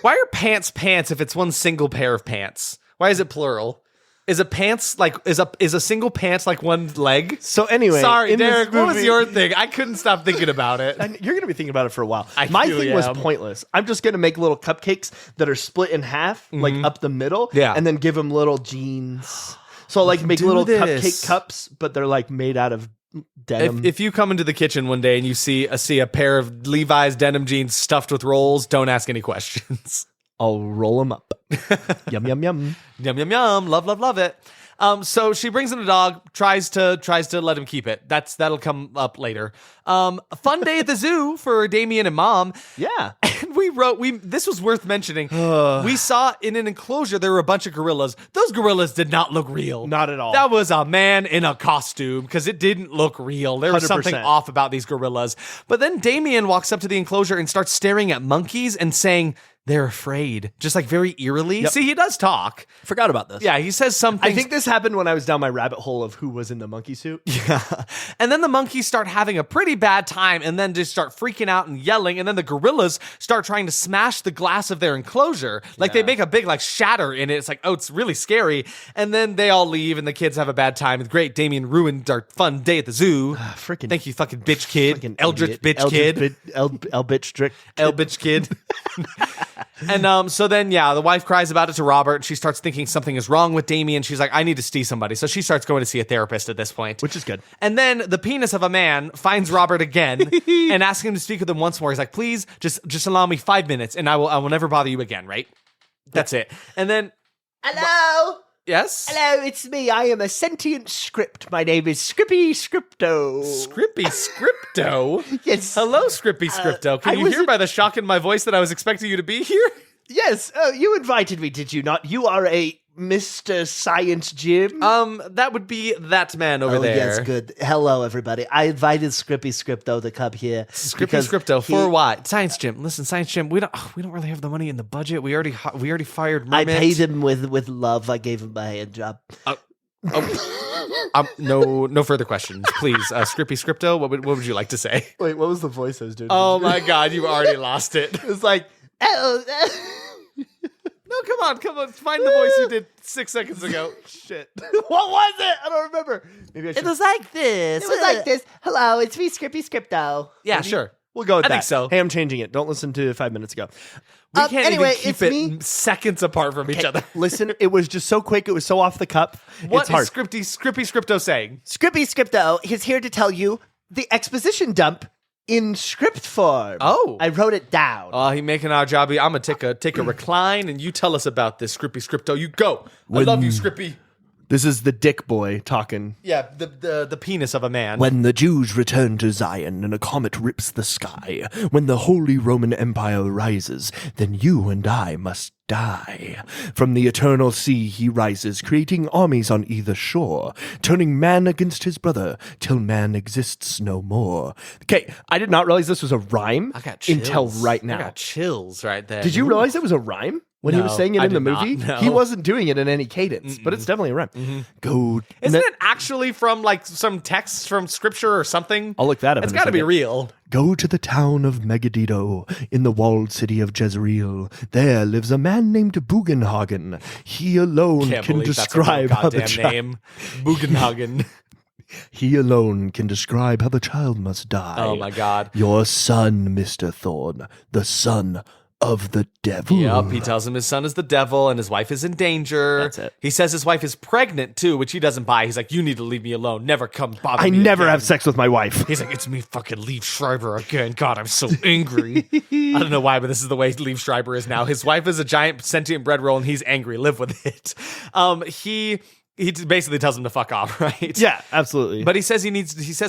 Why are pants pants if it's one single pair of pants? Why is it plural? Is a pants like is a single pants like one leg? So anyway, Sorry, in this Derek. What was movie- your thing? I couldn't stop thinking about it. And you're going to be thinking about it for a while. I My really thing was am. pointless. I'm just going to make little cupcakes that are split in half, like up the middle, Yeah. and then give them little jeans. So like make do little this. cupcake cups, but they're like made out of denim. If you come into the kitchen one day and you see a pair of Levi's denim jeans stuffed with rolls, don't ask any questions. I'll roll them up. Yum yum yum. Yum yum yum. Love it. So she brings in the dog, tries to let him keep it. That'll come up later. A fun day at the zoo for Damien and Mom. Yeah. And this was worth mentioning. We saw in an enclosure there were a bunch of gorillas. Those gorillas did not look real. Not at all. That was a man in a costume because it didn't look real. There was something 100%. off about these gorillas. But then Damien walks up to the enclosure and starts staring at monkeys and saying, they're afraid. Just like very eerily. Yep. See, he does talk. Forgot about this. Yeah, he says something. I think this happened when I was down my rabbit hole of who was in the monkey suit. Yeah. And then the monkeys start having a pretty bad time and then just start freaking out and yelling. And then the gorillas start trying to smash the glass of their enclosure. Like they make a big like shatter in it. It's like, oh, it's really scary. And then they all leave and the kids have a bad time. Great, Damien ruined our fun day at the zoo. Freaking Thank you, fucking bitch kid. fucking Eldritch idiot. bitch kid. Bitch trick. El bitch kid. And so then, the wife cries about it to Robert. And she starts thinking something is wrong with Damien. She's like, I need to see somebody. So she starts going to see a therapist at this point. Which is good. And then the penis of a man finds Robert again and asks him to speak with him once more. He's like, please, just allow me 5 minutes and I will never bother you again, right? That's it. And then... Hello? Yes? Hello, it's me. I am a sentient script. My name is Scrippy Scripto. Scrippy Scripto? Yes. Hello, Scrippy Scripto. Can I you was hear by the shock in my voice that I was expecting you to be here? Yes. Oh, you invited me, did you not? You are a Mr. Science Jim. That would be that man over there. Yes, good. Hello, everybody. I invited Scrippy Scripto to come here. Scrippy Scripto for what? Science Jim. Listen, Science Jim. We don't really have the money in the budget. We already fired Mermit. I paid him with love. I gave him my hand job. No further questions, please. Scrippy Scripto. What would you like to say? Wait, what was the voice I was doing? Oh my God, you've already lost it. It was like, No, come on. Find the voice you did 6 seconds ago. shit. What was it? I don't remember. Maybe I should. It was like this. It was like this. Hello, it's me, Scrippy Scripto. Yeah, sure. We'll go with I that. think so. Hey, I'm changing it. Don't listen to 5 minutes ago. We can't anyway, even keep it's it me. seconds apart from each other. Listen, it was just so quick. It was so off the cup. What It's hard. is Scrippy Scripto saying? Scrippy Scripto is here to tell you the exposition dump in script form. Oh. I wrote it down. Oh, he making our job. I'm gonna take a recline, and you tell us about this, Scrippy Scripto. You go. I love you, Scrippy. This is the dick boy talking. Yeah, the penis of a man. When the Jews return to Zion and a comet rips the sky, when the Holy Roman Empire rises, then you and I must die. From the eternal sea he rises, creating armies on either shore, turning man against his brother, till man exists no more. Okay, I did not realize this was a rhyme I got chills. until right now. I got chills right there. Did you realize it was a rhyme? When he was No, saying it I in the did not, movie, no. he wasn't doing it in any cadence, but it's definitely a rhyme. Go. Isn't it actually from like some text from scripture or something? I'll look that up. It's in a got to be second. real. Go to the town of Megiddo, in the walled city of Jezreel. There lives a man named Bugenhagen. He alone Can't can believe that's a real describe how the goddamn name. Bugenhagen. He alone can describe how the child must die. Oh my God. Your son, Mr. Thorne, the son of the devil. Yep, he tells him his son is the devil and his wife is in danger. That's it. He says his wife is pregnant too, which he doesn't buy. He's like, you need to leave me alone. Never come bother I me never again. have sex with my wife. He's like, it's me fucking Liev Schreiber again. God, I'm so angry. I don't know why, but this is the way Liev Schreiber is now. His wife is a giant sentient bread roll and he's angry. Live with it. He basically tells him to fuck off, right? Yeah, absolutely. But he says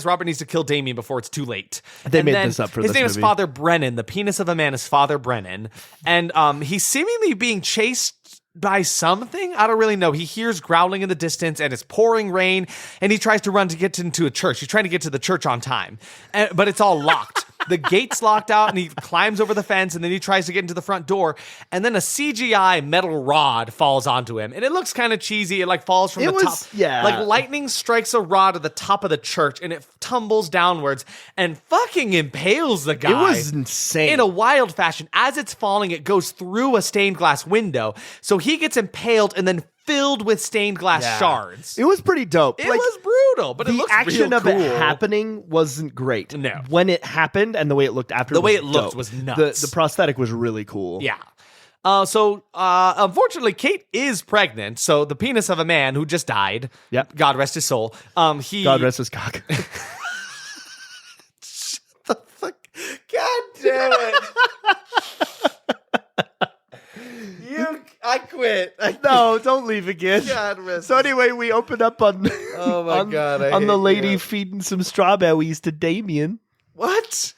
Robert needs to kill Damien before it's too late. They And made then this up for his this name is movie. Father Brennan. The penis of a man is Father Brennan. And he's seemingly being chased by something. I don't really know. He hears growling in the distance and it's pouring rain and he tries to run to get into a church. He's trying to get to the church on time. But it's all locked. The gate's locked out and he climbs over the fence and then he tries to get into the front door and then a CGI metal rod falls onto him and it looks kind of cheesy. It like falls from top. Yeah. Like lightning strikes a rod at the top of the church and it tumbles downwards and fucking impales the guy. It was insane. In a wild fashion. As it's falling, it goes through a stained glass window. So he gets impaled and then filled with stained glass shards. It was pretty dope. It was brutal, but it the looks action real of cool. it happening wasn't great. No. When it happened and the way it looked after, The way was it looked dope. was nuts. The prosthetic was really cool. Yeah. So unfortunately, Kate is pregnant. So the penis of a man who just died. Yep. God rest his soul. God rest his cock. the fuck. God damn it. I quit. No, don't leave again. God rest. So anyway, we open up on Oh my God, I on the hate lady you. feeding some strawberries to Damien. What?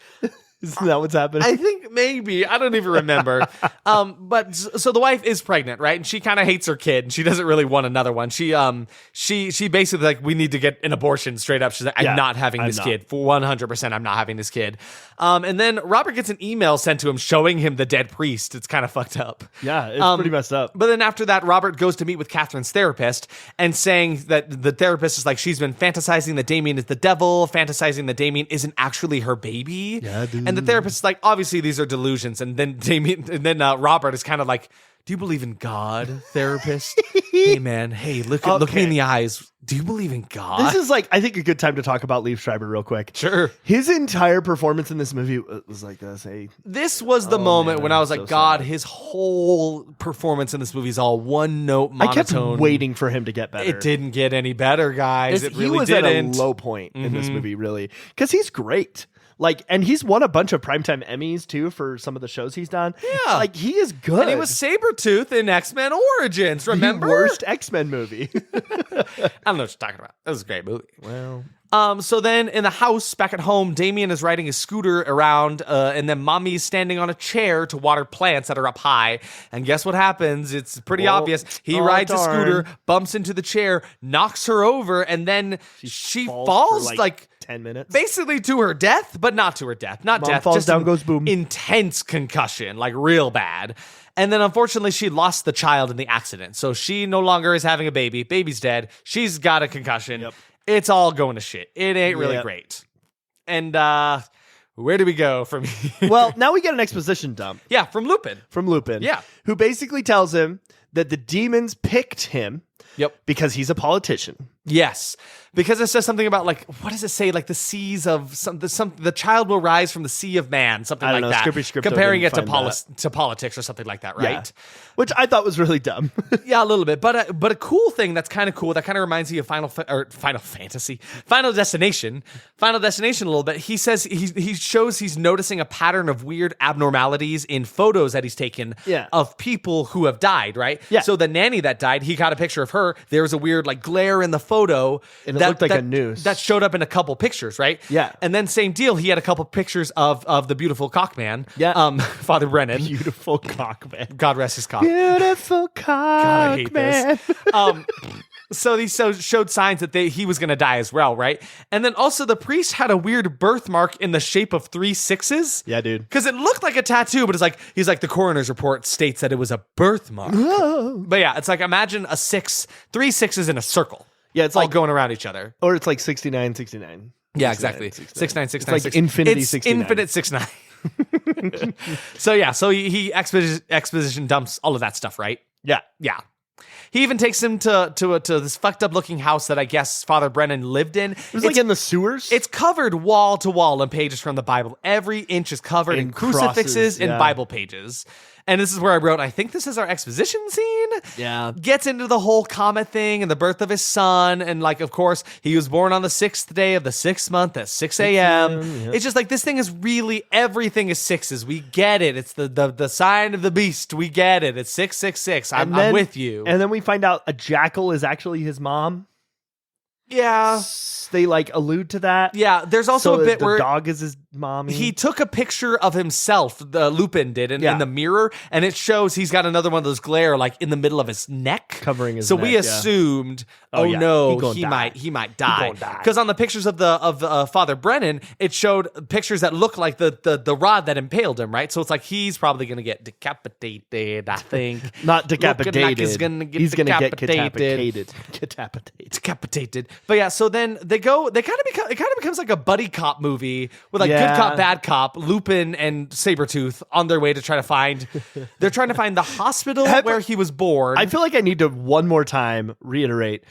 Isn't that what's happening? I think Maybe. I don't even remember. But so the wife is pregnant, right? And she kind of hates her kid and she doesn't really want another one. She basically like, we need to get an abortion straight up. She's like, I'm not having this kid. For 100%, I'm not having this kid. And then Robert gets an email sent to him showing him the dead priest. It's kind of fucked up. Yeah, it's pretty messed up. But then after that, Robert goes to meet with Catherine's therapist and saying that the therapist is like, she's been fantasizing that Damien is the devil, fantasizing that Damien isn't actually her baby. Yeah, dude. And the therapist is like, obviously these are delusions. And then Robert is kind of like, do you believe in God, therapist? Hey man, hey, look me in the eyes. Do you believe in God? This is like, I think, a good time to talk about Liev Schreiber real quick. Sure. His entire performance in this movie was like this. This was the moment when I was like, so God, sad. his whole performance in this movie is all one note monotone. I kept waiting for him to get better. It didn't get any better, guys. It really he was didn't. at a low point in this movie, really, because he's great. Like, and he's won a bunch of primetime Emmys too for some of the shows he's done. Yeah, like he is good. And he was Sabretooth in X-Men Origins. Remember, the worst X-Men movie. I don't know what you're talking about. That was a great movie. Well, so then in the house back at home, Damien is riding his scooter around, and then Mommy's standing on a chair to water plants that are up high. And guess what happens? It's pretty obvious. He rides a scooter, bumps into the chair, knocks her over, and then she falls for like 10 minutes. Basically to her death, but not to her death. Not Mom death. falls just down, goes boom. Intense concussion, like real bad. And then unfortunately, she lost the child in the accident. So she no longer is having a baby. Baby's dead. She's got a concussion. Yep. It's all going to shit. It ain't really great. And where do we go from here? Well, now we get an exposition dump. Yeah, from Lupin. Yeah. Who basically tells him that the demons picked him because he's a politician. Yes, because it says something about like, what does it say? Like the seas of the child will rise from the sea of man, something like that. Comparing it to politics or something like that, right? Yeah. Which I thought was really dumb. Yeah, a little bit, but a cool thing that's kind of cool. That kind of reminds me of Final Destination a little bit. He says he shows he's noticing a pattern of weird abnormalities in photos that he's taken of people who have died, right? Yeah. So the nanny that died, he got a picture of her. There was a weird like glare in the photo, and it looked like a noose that showed up in a couple pictures, right? Yeah. And then same deal, he had a couple pictures of the beautiful cockman, Father Brennan. Beautiful cockman. God rest his cock. Beautiful cockman. God, I hate this. So he showed signs that he was going to die as well, right? And then also the priest had a weird birthmark in the shape of 3 6s. Yeah, dude. Because it looked like a tattoo, but he's like the coroner's report states that it was a birthmark. Whoa. But yeah, it's like imagine 3 6s in a circle. Yeah, it's all like going around each other. Or it's like 69, 69. Yeah, exactly. 69, 69. It's like infinity 69. Infinite 69. So he exposition dumps all of that stuff, right? Yeah. Yeah. He even takes him to this fucked up looking house that I guess Father Brennan lived in. It was like in the sewers. It's covered wall to wall in pages from the Bible. Every inch is covered in crucifixes and Bible pages. And this is where I wrote, I think this is our exposition scene. Yeah. Gets into the whole comet thing and the birth of his son. And like, of course, he was born on the 6th day of the 6th month at 6 a.m. Yep. It's just like, this thing is really, everything is 6s. We get it. It's the sign of the beast. We get it. It's 666. I'm with you. And then we find out a Jackel is actually his mom. Yeah. They like allude to that. Yeah, there's also a bit where the dog is his mommy. He took a picture of himself, Lupin did, in the mirror, and it shows he's got another one of those glare like in the middle of his neck, covering his neck. So we assumed, no, he might die. Because on the pictures of Father Brennan, it showed pictures that look like the rod that impaled him, right? So it's like he's probably gonna get decapitated. I think not decapitated. Like he's gonna get decapitated. But yeah, so then it kind of becomes like a buddy cop movie with like good cop, bad cop, Lupin and Sabretooth on their way to try to find the hospital where he was born. I feel like I need to one more time reiterate.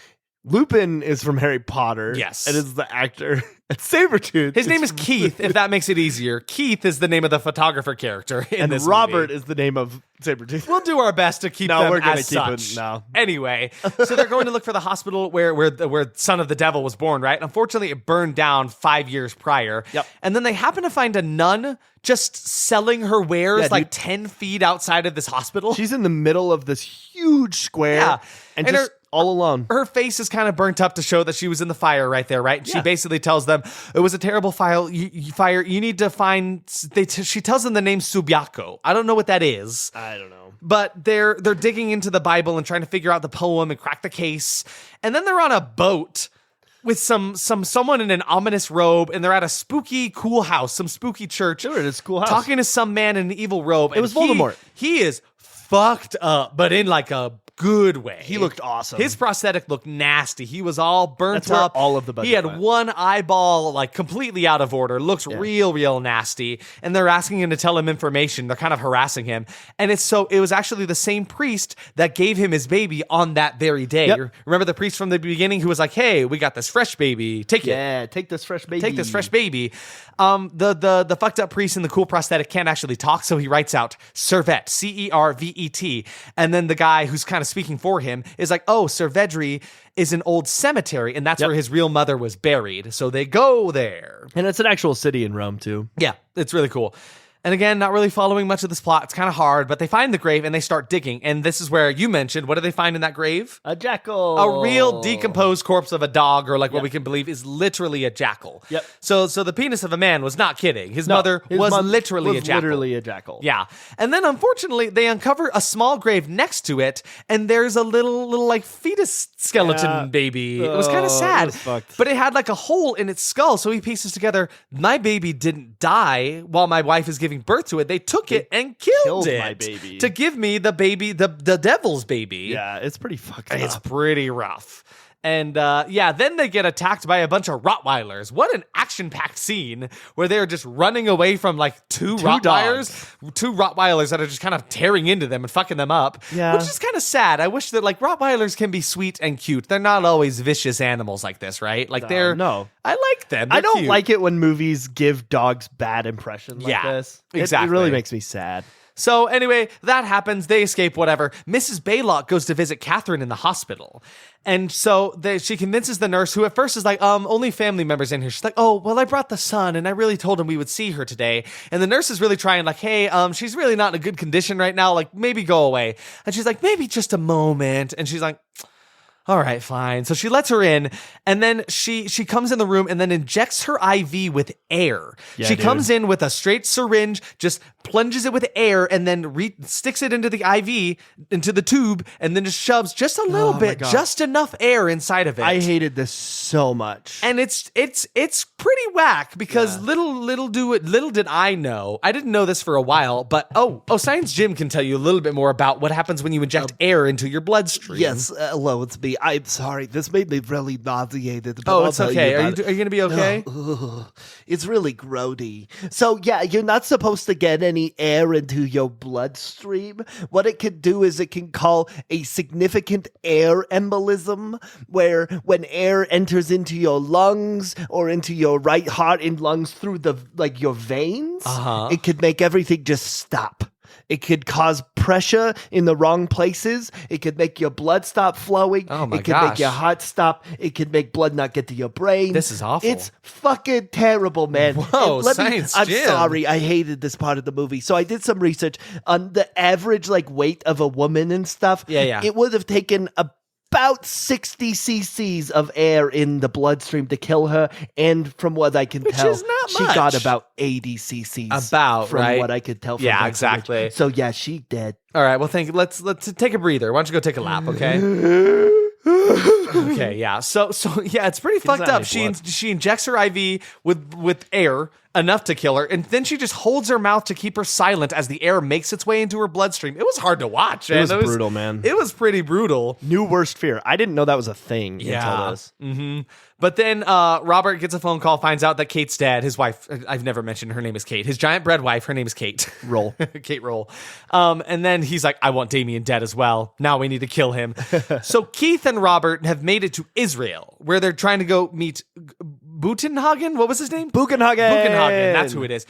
Lupin is from Harry Potter. Yes. And is the actor. And Sabretooth. His name is Keith, if that makes it easier. Keith is the name of the photographer character in this Robert movie. is the name of Sabretooth. We'll do our best to keep them as such. No. Anyway, so they're going to look for the hospital where Son of the Devil was born, right? Unfortunately, it burned down 5 years prior. Yep. And then they happen to find a nun just selling her wares 10 feet outside of this hospital. She's in the middle of this huge square. Yeah. And all alone. Her face is kind of burnt up to show that she was in the fire right there, right? She basically tells them it was a terrible fire. You need to find. She tells them the name Subiaco. I don't know what that is. I don't know. But they're digging into the Bible and trying to figure out the poem and crack the case. And then they're on a boat with someone in an ominous robe, and they're at a spooky cool house, some spooky church. They were at a cool house. Talking to some man in an evil robe. It was Voldemort. He is fucked up, but in like a good way. He looked awesome. His prosthetic looked nasty. He was all burnt That's where up. all of the budget He had went. one eyeball like completely out of order. Looks real nasty. And they're asking him to tell him information. They're kind of harassing him. And it was actually the same priest that gave him his baby on that very day. Yep. Remember the priest from the beginning who was like, "Hey, we got this fresh baby. Take it. Yeah, take this fresh baby. Take this fresh baby." The fucked up priest in the cool prosthetic can't actually talk, so he writes out Servet, Cervet. And then the guy who's kind of speaking for him is like, "Oh, Cervedri is an old cemetery, and that's where his real mother was buried." So they go there. And it's an actual city in Rome, too. Yeah, it's really cool. And again, not really following much of this plot. It's kind of hard, but they find the grave and they start digging. And this is where you mentioned, what do they find in that grave? A jackal. A real decomposed corpse of a dog, or like what we can believe is literally a jackal. Yep. So the penis of a man was not kidding. His mother was literally a jackal. Literally a jackal. Yeah. And then unfortunately, they uncover a small grave next to it, and there's a little like fetus skeleton baby. It was kind of sad. It was fucked. But it had like a hole in its skull, so he pieces together, my baby didn't die while my wife is giving birth to it. They took it and killed it my baby. to give me the baby, the devil's baby. Yeah, it's pretty fucked up. It's pretty rough. And then they get attacked by a bunch of Rottweilers. What an action-packed scene where they're just running away from like two Rottweilers that are just kind of tearing into them and fucking them up. Yeah. Which is kind of sad. I wish that like Rottweilers can be sweet and cute. They're not always vicious animals like this, right? Like no. I like them. I They're don't cute. like it when movies give dogs bad impressions like this. Exactly. It really makes me sad. So anyway, that happens. They escape, whatever. Mrs. Baylock goes to visit Catherine in the hospital. And so she convinces the nurse, who at first is like, only family members in here. She's like, "Oh, well, I brought the son, and I really told him we would see her today." And the nurse is really trying, like, "Hey, she's really not in a good condition right now. Like, maybe go away." And she's like, "Maybe just a moment." And she's like, "All right, fine." So she lets her in, and then she comes in the room and then injects her IV with air. Yeah, She dude. comes in with a straight syringe, just plunges it with air, and then sticks it into the IV, into the tube, and then just shoves just a little my bit, God. just enough air inside of it. I hated this so much. And it's pretty whack because little did I know. I didn't know this for a while, but Science Jim can tell you a little bit more about what happens when you inject air into your bloodstream. Yes, hello, it's me. I'm sorry. This made me really nauseated. but Oh, I'll it's tell you okay. about Are you gonna be okay? Ugh, it's really grody. So yeah, you're not supposed to get any air into your bloodstream. What it can do is it can cause a significant air embolism, where when air enters into your lungs or into your right heart and lungs through your veins, it could make everything just stop. It could cause pressure in the wrong places. It could make your blood stop flowing. Oh my It could make gosh. your heart stop. It could make blood not get to your brain. This is awful. It's fucking terrible, man. Whoa, And Science I'm Jim. sorry. I hated this part of the movie. So I did some research on the average weight of a woman and stuff. Yeah. It would have taken about 60 cc's of air in the bloodstream to kill her, and from what I can tell, is not she much. got about 80 cc's. About, from right? what I could tell. From Yeah, that exactly. image. So yeah, she dead. All right. Well, let's take a breather. Why don't you go take a lap, okay? Okay, yeah. So yeah, it's pretty fucked out up. any She injects her IV with air enough to kill her, and then she just holds her mouth to keep her silent as the air makes its way into her bloodstream. It was hard to watch. It was brutal, man. It was pretty brutal. New worst fear. I didn't know that was a thing until this. But then Robert gets a phone call, finds out that Kate's dead. His wife, I've never mentioned her name is Kate. His giant bread wife, her name is Kate. Roll. Kate Roll. And then he's like, "I want Damien dead as well. Now we need to kill him." So Keith and Robert have made it to Israel, where they're trying to go meet Butenhagen. What was his name? Buchenhagen. Buchenhagen. That's who it is.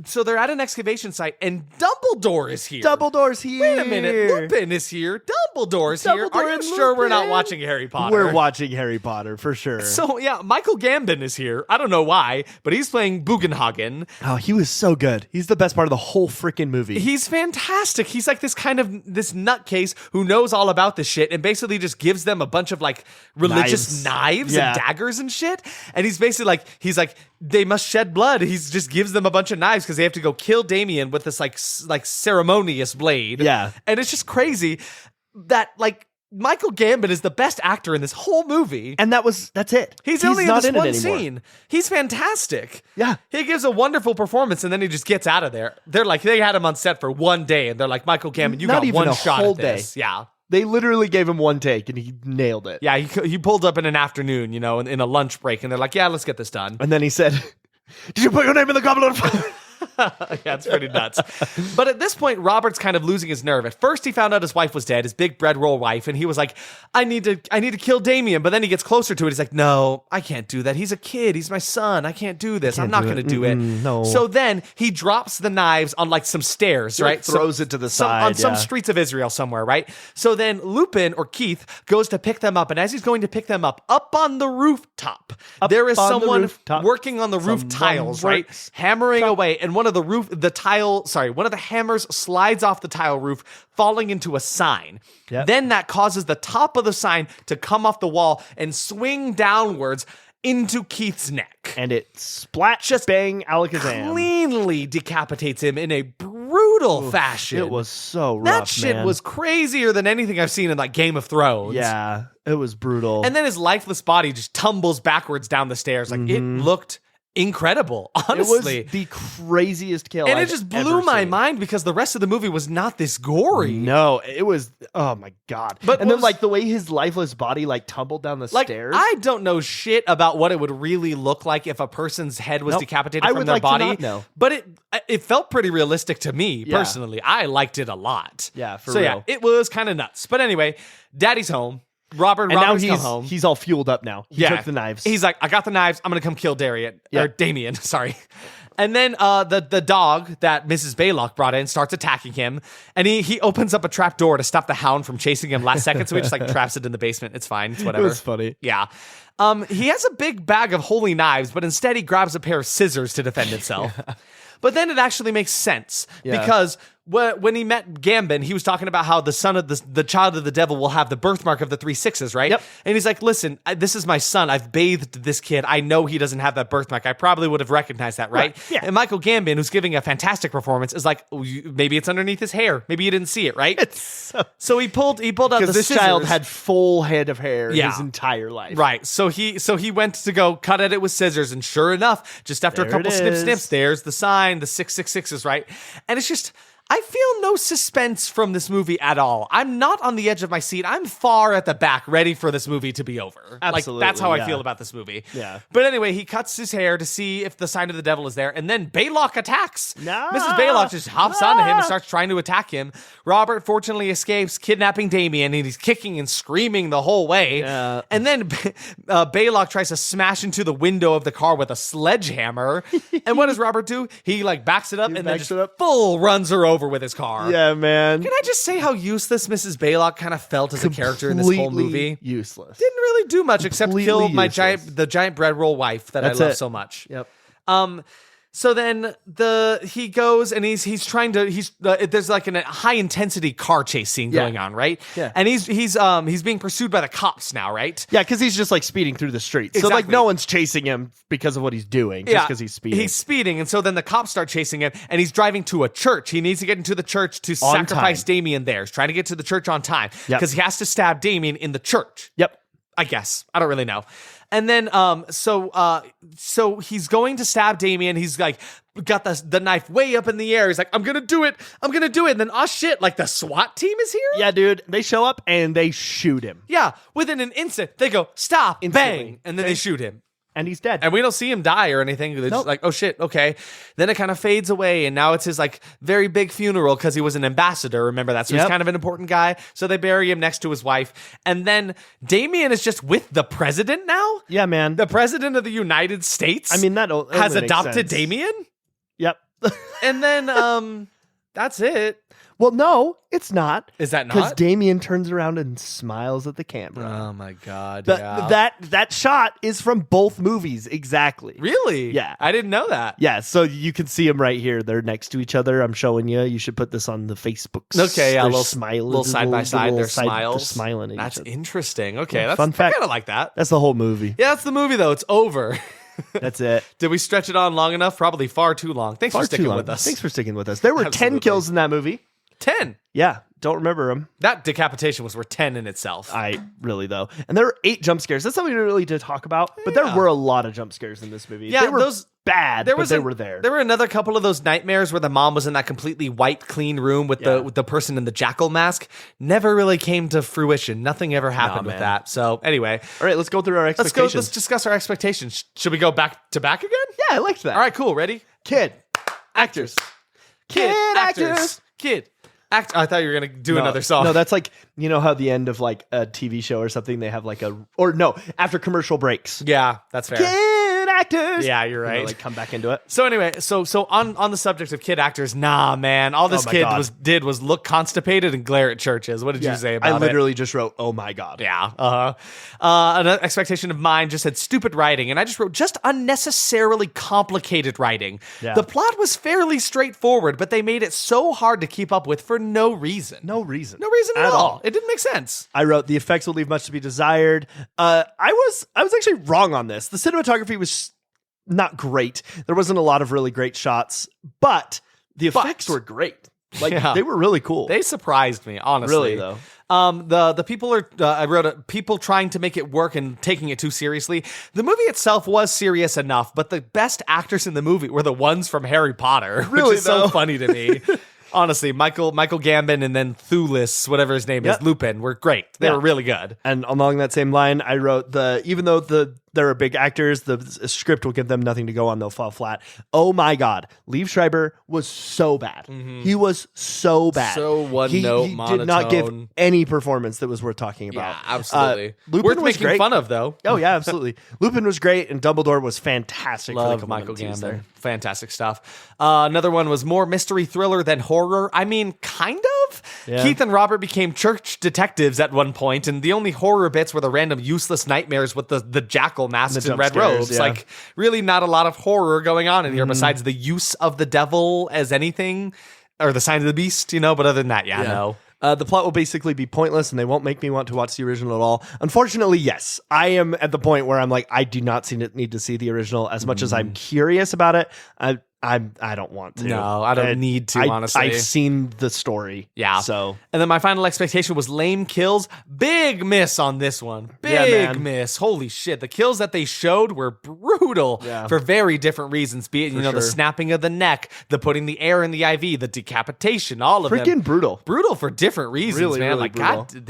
so they're at an excavation site, and Dumbledore is here. Dumbledore's here. Wait a minute, Lupin is here. Dumbledore's here. Are you sure we're not watching Harry Potter? We're watching Harry Potter for sure. So yeah, Michael Gambon is here. I don't know why, but he's playing Bugenhagen. Oh, he was so good. He's the best part of the whole freaking movie. He's fantastic. He's like this nutcase who knows all about this shit and basically just gives them a bunch of like religious knives Yeah. and daggers and shit. And he's basically like, they must shed blood. He just gives them a bunch of knives because they have to go kill Damien with this like ceremonious blade. Yeah. And it's just crazy that like Michael Gambon is the best actor in this whole movie. And that's it. He's only in not this one it anymore. scene. He's fantastic. Yeah. He gives a wonderful performance and then he just gets out of there. They're like, they had him on set for one day and they're like, Michael Gambon, you Not got even one a shot whole at this. day. Yeah. They literally gave him one take and he nailed it. Yeah, he pulled up in an afternoon, you know, in a lunch break, and they're like, yeah, let's get this done. And then he said, "Did you put your name in the goblet of fire?" Yeah, it's pretty nuts. But at this point, Robert's kind of losing his nerve. At first, he found out his wife was dead, his big bread roll wife, and he was like, I need to kill Damien. But then he gets closer to it. He's like, no, I can't do that. He's a kid. He's my son. I can't do this. I'm not going to do it. no. So then he drops the knives on like some stairs, right? throws it to the side, on some yeah. streets of Israel somewhere, right? So then Lupin or Keith goes to pick them up, and as he's going to pick them up on the rooftop, there is on the someone rooftop. working on the roof Someone tiles, right? works. Hammering away, and one of the hammers slides off the tile roof, falling into a sign. Yep. Then that causes the top of the sign to come off the wall and swing downwards into Keith's neck. And it splat, just bang, alakazam. Cleanly decapitates him in a brutal fashion. It was so rough, that shit man. was crazier than anything I've seen in like Game of Thrones. Yeah, it was brutal. And then his lifeless body just tumbles backwards down the stairs. Like it looked incredible, honestly. It was the craziest kill And I've it just blew ever my seen. mind because the rest of the movie was not this gory. No, it was. Oh my god! But and then was- like the way his lifeless body like tumbled down the Like, stairs. I don't know shit about what it would really look like if a person's head was Nope. decapitated I from would their like to body. not know. But it felt pretty realistic to me, Yeah. personally. I liked it a lot. Yeah, for so real. yeah, it was kind of nuts. But anyway, Daddy's home. Robert's now come home. he's all fueled up now. He took the knives. He's like, I got the knives. I'm gonna come kill Damien. Yeah. Or Damien, sorry. And then the dog that Mrs. Baylock brought in starts attacking him, and he opens up a trap door to stop the hound from chasing him last second. So he just like traps it in the basement. It's fine. It's whatever. It was funny. Yeah. He has a big bag of holy knives, but instead he grabs a pair of scissors to defend himself. But then it actually makes sense because when he met Gambon, he was talking about how the son of the child of the devil will have the birthmark of the 3 6s, right? Yep. And he's like, listen, this is my son. I've bathed this kid. I know he doesn't have that birthmark. I probably would have recognized that, right? Yeah. And Michael Gambon, who's giving a fantastic performance, is like, maybe it's underneath his hair. Maybe you didn't see it, right? So he pulled out the because this scissors. child had full head of hair Yeah. his entire life. Right. So he went to go cut at it with scissors, and sure enough, just after There a couple it snips, is. there's the sign, the 666s, right? And it's just, I feel no suspense from this movie at all. I'm not on the edge of my seat. I'm far at the back, ready for this movie to be over. Absolutely, Like, that's how I yeah. feel about this movie. Yeah. But anyway, he cuts his hair to see if the sign of the devil is there, and then Baylock attacks. No. Mrs. Baylock just hops onto him and starts trying to attack him. Robert fortunately escapes, kidnapping Damien, and he's kicking and screaming the whole way. Yeah. And then Baylock tries to smash into the window of the car with a sledgehammer. And what does Robert do? He like backs it up and then backs just it up. full runs her over with his car. Yeah, man. Can I just say how useless Mrs. Baylock kind of felt as a character in this whole Completely movie? useless. Didn't really do much except kill Completely my useless. the giant bread roll wife that That's I love it. so much. Yep. So then he goes and he's trying to there's like a high intensity car chase scene Yeah. going on, right? Yeah. And he's being pursued by the cops now, right? Yeah, because he's just like speeding through the streets. So like Exactly. no one's chasing him because of what he's doing, just because he's speeding. He's speeding, and so then the cops start chasing him, and he's driving to a church. He needs to get into the church to On sacrifice time. Damien there. He's trying to get to the church on time Yep. because he has to stab Damien in the church. Yep. I guess. I don't really know. And then so he's going to stab Damien. He's like got the knife way up in the air. He's like, I'm gonna do it. And then, oh shit, like the SWAT team is here? Yeah, dude. They show up and they shoot him. Yeah. Within an instant, they go, stop, Instantly. bang, and then they shoot him. And he's dead. And we don't see him die or anything. They're just Nope. like, oh shit, okay. Then it kind of fades away, and now it's his like very big funeral because he was an ambassador. Remember that? So he's Yep. kind of an important guy. So they bury him next to his wife. And then Damien is just with the president now? Yeah, man. The president of the United States I mean, that has makes adopted sense. Damien? Yep. And then that's it. Well, no, it's not. Is that Because not? Damien turns around and smiles at the camera. Oh my god. That shot is from both movies, exactly. Really? Yeah. I didn't know that. Yeah, so you can see them right here. They're next to each other. I'm showing you. You should put this on the Facebooks. Okay, yeah, They're little smiling, little side by side. They're They're smiles. smiling at That's each other. interesting. Okay, Yeah, that's fun fact. I kind of like that. That's the whole movie. Yeah, that's the movie though. It's over. That's it. Did we stretch it on long enough? Probably far too long. Thanks for sticking with us. Thanks for sticking with us. There were 10 Absolutely. kills in that movie. 10. Yeah, don't remember them. That decapitation was worth 10 in itself. I really, though. And there were 8 jump scares. That's something we really did talk about. But there Yeah. were a lot of jump scares in this movie. Yeah, they were those- bad, but they were there. There were another couple of those nightmares where the mom was in that completely white, clean room with the person in the Jackel mask. Never really came to fruition. Nothing ever happened with man. that. So anyway, All right, let's go through our let's expectations. go. Let's discuss our expectations. Should we go back to back again? Yeah, I liked that. All right, cool. Ready? Kid. Actors. Kid actors. Kid. I thought you were gonna do another song. No, that's like, you know how the end of like a TV show or something, they have like after commercial breaks. yeah, that's fair. Kid actors. Yeah, you're And they, right. like come back into it. So anyway, so on the subject of kid actors, nah, man, all this Oh my kid God. did was look constipated and glare at churches. What did you say about I it? literally just wrote, "Oh my god." Yeah. Another expectation of mine just had stupid writing, and I just wrote just unnecessarily complicated writing. Yeah. The plot was fairly straightforward, but they made it so hard to keep up with for no reason. No reason. No reason at all. It didn't make sense. I wrote the effects will leave much to be desired. I was actually wrong on this. The cinematography was not great. There wasn't a lot of really great shots, but the effects were great. Like Yeah. they were really cool. They surprised me, honestly. Really, though. The people are I wrote people trying to make it work and taking it too seriously. The movie itself was serious enough, but the best actors in the movie were the ones from Harry Potter, Really, which is so though? funny to me. Honestly, Michael Gambon and then Thulis, whatever his name is, Lupin, were great. They were really good. And along that same line, I wrote even though there are big actors, the script will give them nothing to go on. They'll fall flat. Oh my God. Liev Schreiber was so bad. He was so bad. So one-note, he did not give monotone. any performance that was worth talking about. Yeah, absolutely. Lupin Worth was making great. fun of, though. Oh yeah, absolutely. Lupin was great, and Dumbledore was fantastic. for the Love couple Michael minutes he was Gambon. there. Fantastic stuff. Another one was more mystery thriller than horror. I mean, kind of. Yeah. Keith and Robert became church detectives at one point, and the only horror bits were the random useless nightmares with the jackal masks The and red jump scares, robes. yeah. Like, really not a lot of horror going on in here besides the use of the devil as anything, or the sign of the beast, but other than that, no. The plot will basically be pointless, and they won't make me want to watch the original at all. Unfortunately, yes, I am at the point where I'm like, I do not need to see the original as much as I'm curious about it. I don't want to. No, I don't need to, honestly. I've seen the story. Yeah. So And then my final expectation was lame kills. Big miss on this one. Yeah, Big man. miss. Holy shit. The kills that they showed were brutal for very different reasons. Be it, the sure. snapping of the neck, the putting the air in the IV, the decapitation, all of them. freaking brutal. Brutal for different reasons, Really, man. really Like, brutal. God,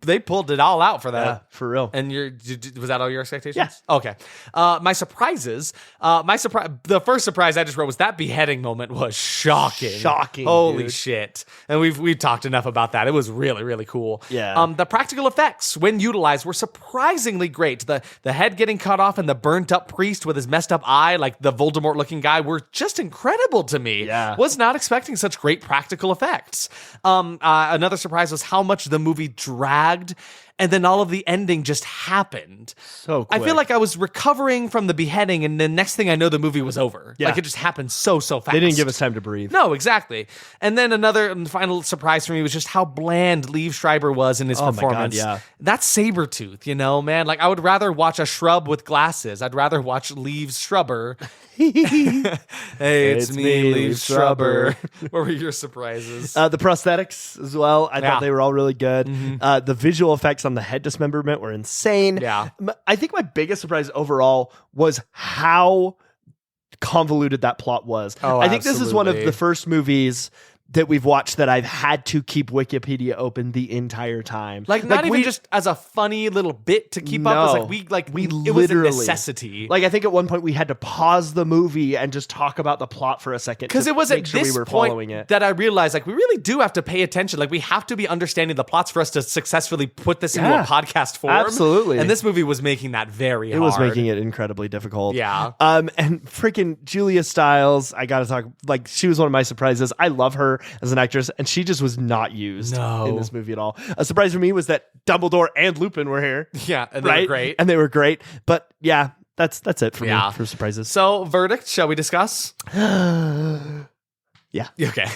they pulled it all out for that. Yeah, for real. And was that all your expectations? Yeah. Okay. My surprises. The first surprise I just wrote was that beheading moment was shocking. Shocking, Holy dude. shit. And we've talked enough about that. It was really, really cool. Yeah. The practical effects, when utilized, were surprisingly great. The head getting cut off and the burnt up priest with his messed up eye, like the Voldemort looking guy, were just incredible to me. Yeah. Was not expecting such great practical effects. Another surprise was how much the movie dragged. And then all of the ending just happened. So I feel quick. like I was recovering from the beheading, and the next thing I know, the movie was over. Yeah. Like it just happened so fast. They didn't give us time to breathe. No, exactly. And then another and final surprise for me was just how bland Liev Schreiber was in his Oh my God, performance. yeah. That's Sabretooth, man. Like I would rather watch a shrub with glasses. I'd rather watch Liev Strubber. Hey, it's me, Liev Strubber. What were your surprises? The prosthetics as well. I Yeah. thought they were all really good. The visual effects on the head dismemberment were insane. Yeah. I think my biggest surprise overall was how convoluted that plot was. Oh, I think this is one of absolutely. the first movies, that we've watched that I've had to keep Wikipedia open the entire time. Like not even just as a funny little bit to keep up. It's like we it was a necessity. Like I think at one point we had to pause the movie and just talk about the plot for a second because it was make at sure this we were point following it. that I realized like we really do have to pay attention. Like we have to be understanding the plots for us to successfully put this into a podcast form. Absolutely. And this movie was making that very hard. It was making it incredibly difficult. Yeah. And freaking Julia Stiles, I gotta talk. Like she was one of my surprises. I love her as an actress, and she just was not used in this movie at all. A surprise for me was that Dumbledore and Lupin were here. Yeah, and they were great. And they were great. But yeah, that's it for me for surprises. So verdict, shall we discuss? Yeah. Okay.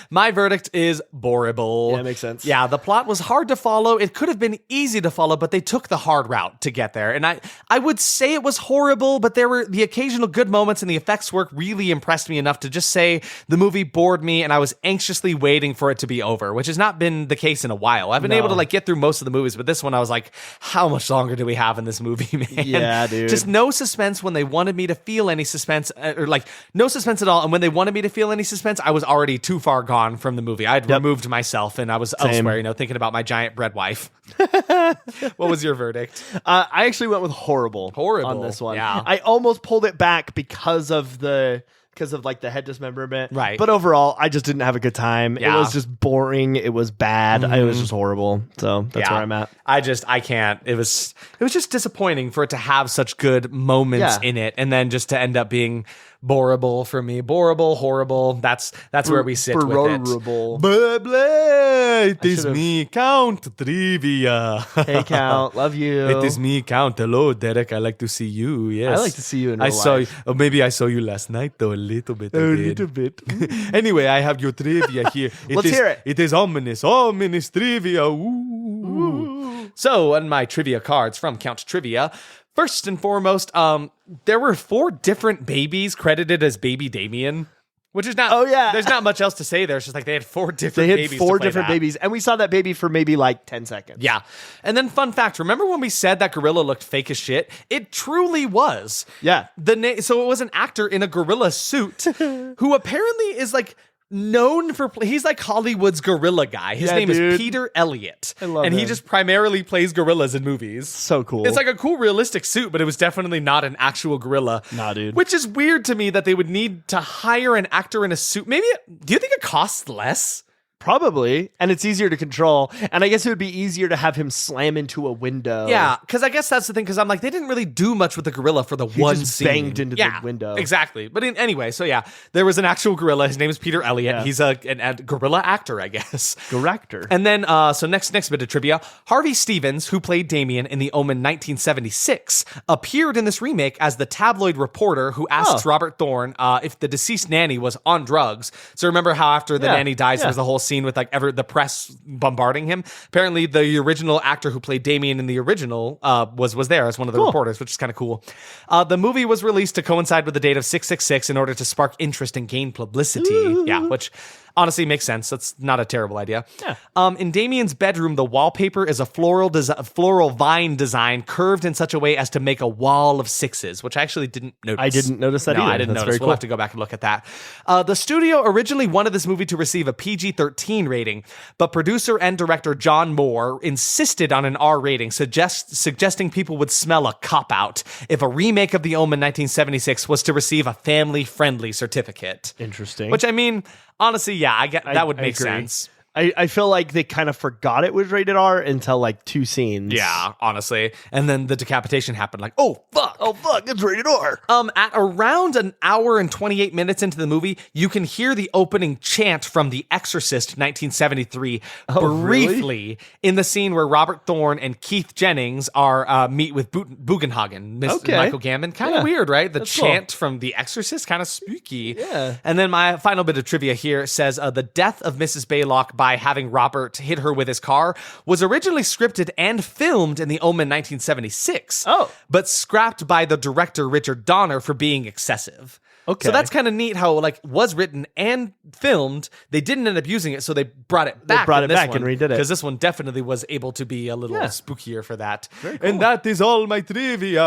My verdict is Horrorble. Yeah, makes sense. Yeah, the plot was hard to follow. It could have been easy to follow, but they took the hard route to get there. And I would say it was horrible, but there were the occasional good moments, and the effects work really impressed me enough to just say the movie bored me, and I was anxiously waiting for it to be over, which has not been the case in a while. I've been able to like get through most of the movies, but this one I was like, how much longer do we have in this movie, man? Yeah, dude. Just no suspense when they wanted me to feel any suspense, or like no suspense at all. And when they wanted me to feel any suspense, I was already too far gone from the movie. I had removed myself and I was elsewhere, thinking about my giant bread wife. What was your verdict? I actually went with Horrorble on this one. Yeah. I almost pulled it back because of like the head dismemberment. Right. But overall, I just didn't have a good time. Yeah. It was just boring. It was bad. It was just horrible. So that's where I'm at. I can't. It was just disappointing for it to have such good moments in it and then just to end up being Horrorble for me. Horrible. That's where we sit with it. Blah, blah. It is me, Count Trivia. Hey, Count. Love you. It is me, Count. Hello, Derek. I like to see you. Yes. I like to see you in real saw life. you. Or maybe I saw you last night, though. A little bit. Anyway, I have your trivia here. Let's hear it. It is ominous trivia. Ooh. So, on my trivia cards from Count Trivia, first and foremost, there were 4 different babies credited as Baby Damien, which is not. Oh yeah, there's not much else to say there. It's just like they had 4 different. They babies. had 4 to play different that. babies, and we saw that baby for maybe like 10 seconds. Yeah, and then fun fact: remember when we said that gorilla looked fake as shit? It truly was. Yeah. So it was an actor in a gorilla suit who apparently is like known for he's like Hollywood's gorilla guy. His name is Peter Elliott. I love and he him. just primarily plays gorillas in movies. So cool. It's like a cool realistic suit, but it was definitely not an actual gorilla. Nah, dude. Which is weird to me that they would need to hire an actor in a suit. Maybe do you think it costs less? Probably, and it's easier to control, and I guess it would be easier to have him slam into a window. Yeah, because I guess that's the thing, because I'm like, they didn't really do much with the gorilla for the one just scene. banged into the window. Exactly. But anyway, so yeah, there was an actual gorilla. His name is Peter Elliott. Yeah. He's a gorilla actor, I guess. Director. And then, so next bit of trivia, Harvey Stevens, who played Damien in the Omen 1976, appeared in this remake as the tabloid reporter who asks Robert Thorne if the deceased nanny was on drugs. So remember how after the nanny dies, there was the whole scene with like the press bombarding him. Apparently, the original actor who played Damien in the original was there as one of the reporters, which is kind of cool. The movie was released to coincide with the date of 666 in order to spark interest and gain publicity. Ooh. Yeah, which honestly makes sense. That's not a terrible idea. Yeah. In Damien's bedroom, the wallpaper is a floral vine design curved in such a way as to make a wall of 6s, which I actually didn't notice. I didn't notice that either. I didn't notice. We'll have to go back and look at that. The studio originally wanted this movie to receive a PG-13 rating, but producer and director John Moore insisted on an R rating, suggesting people would smell a cop-out if a remake of The Omen 1976 was to receive a family-friendly certificate. Interesting. Which, I mean, honestly, yeah, I get that would make agree. sense. I feel like they kind of forgot it was rated R until like 2 scenes. Yeah, honestly. And then the decapitation happened like, oh, fuck, it's rated R. At around an hour and 28 minutes into the movie, you can hear the opening chant from The Exorcist 1973 briefly really? in the scene where Robert Thorne and Keith Jennings are meet with Bugenhagen, Michael Gambon. Kind of weird, right? The chant from The Exorcist, kind of spooky. Yeah. And then my final bit of trivia here says the death of Mrs. Baylock by having Robert hit her with his car was originally scripted and filmed in The Omen 1976. But scrapped by the director Richard Donner for being excessive. Okay. So that's kind of neat how like was written and filmed. They didn't end up using it, so they brought it back. And redid it. Because this one definitely was able to be a little spookier for that. Very cool. And that is all my trivia.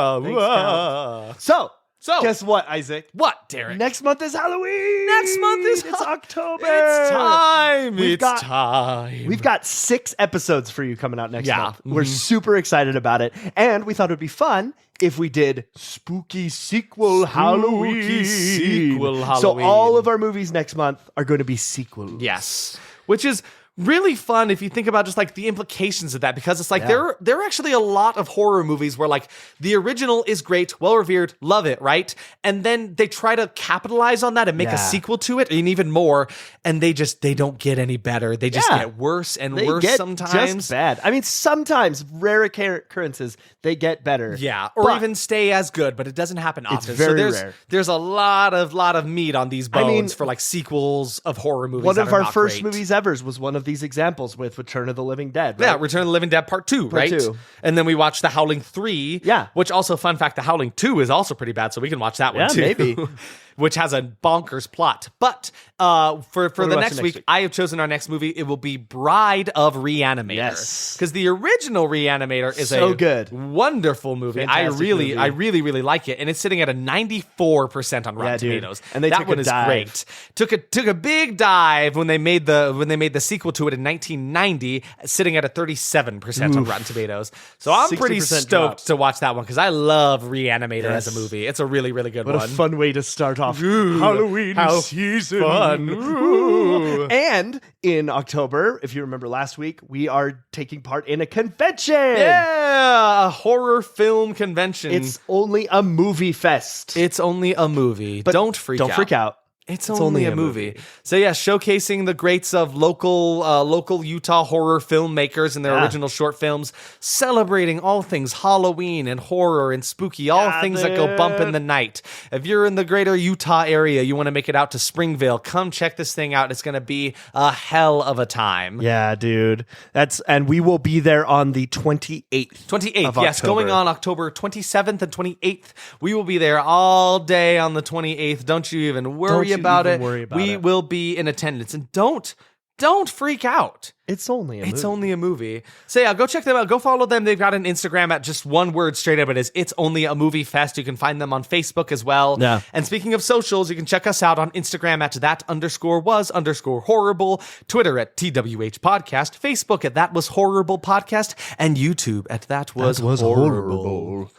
So, So, guess what, Isaac? what, Derek? Next month is Halloween. Next month is It's October. It's time. We've got- time. We've got 6 episodes for you coming out next Yeah. month. We're super excited about it. And we thought it would be fun if we did spooky sequel Halloween. sequel So Halloween. all of our movies next month are going to be sequels. Yes. Which is really fun if you think about just like the implications of that, because it's like Yeah. there are actually a lot of horror movies where like the original is great, well revered, love it, right? And then they try to capitalize on that and make a Yeah. sequel to it, and even more, and they don't get any better. They just Yeah. get worse and They worse get sometimes. just bad. I mean, sometimes, rare occurrences, they get better. Yeah, or But even stay as good, but it doesn't happen often. very so there's rare. there's a lot of meat on these bones mean, for like sequels of horror movies. one that of are our not first great. movies ever was one of these examples with Return of the Living Dead. Right? Yeah, Return of the Living Dead Part 2, right? 2. And then we watched The Howling 3. Yeah. Which also, fun fact, The Howling 2 is also pretty bad, so we can watch that one Yeah, too. maybe. Which has a bonkers plot. But for are the we next watching week, next week? I have chosen our next movie. It will be Bride of Reanimator. Yes. Because the original Reanimator is So a good. wonderful movie. Fantastic movie. I really like it. And it's sitting at a 94% on Rotten dude. Tomatoes. And they that took a one is dive. great. Took a big dive when they made the sequel to it in 1990, sitting at a 37% on Rotten Tomatoes. So I'm pretty 60% stoked drop. to watch that one because I love Reanimator as a Yes. movie. It's a really good What one. a fun way to start off Ooh, Halloween how season. fun. Ooh. And in October, if you remember last week, we are taking part in a convention. Yeah, a horror film convention. It's only a movie fest. It's only a movie. But Don't freak out. It's only a movie. So yeah, showcasing the greats of local Utah horror filmmakers and their original short films, celebrating all things Halloween and horror and spooky, all things that go bump in the night. If you're in the greater Utah area, you want to make it out to Springville, come check this thing out. It's going to be a hell of a time. Yeah, dude. And we will be there on the 28th. 28th, yes, going on October 27th and 28th. We will be there all day on the 28th. Don't you even worry about it. We will be in attendance. And don't freak out. It's only a movie. It's only a movie. So yeah, go check them out. Go follow them. They've got an Instagram at just one word straight up. It is It's Only a Movie Fest. You can find them on Facebook as well. Yeah. And speaking of socials, you can check us out on Instagram at that_was_horrible, Twitter at TWH Podcast, Facebook at That Was Horrible Podcast, and YouTube at That Was Horrible.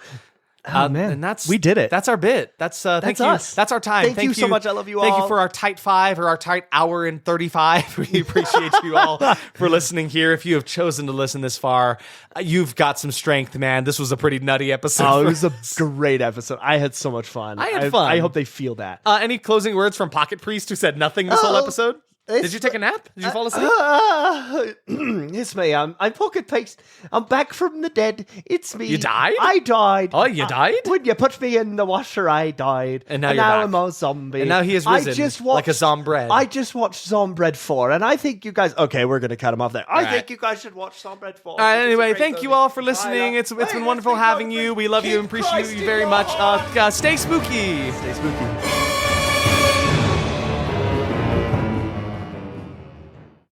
Oh, man. And we did it. That's our bit. That's thank you. us. That's our time. Thank you so much. I love you Thank all. you for our tight 5 or our tight hour and 35. We appreciate you all for listening here. If you have chosen to listen this far, you've got some strength, man. This was a pretty nutty episode. Oh, it for was a us. great episode. I had so much fun. I had fun. I hope they feel that. Any closing words from Pocket Priest, who said nothing this whole episode? Did you take a nap? Did you fall asleep? It's me. I'm Pocket Paste. I'm back from the dead. It's me. You died? I died. Oh, you died? When you put me in the washer, I died. And now you're back. I'm a zombie. And now he has risen like a zombred. I just watched Zombred 4, and I think you guys... Okay, we're going to cut him off there. I right. think you guys should watch Zombred 4. All right, It's a anyway, great thank movie. you all for listening. It's been wonderful having you. We love you and appreciate you very much. Stay spooky. Stay spooky.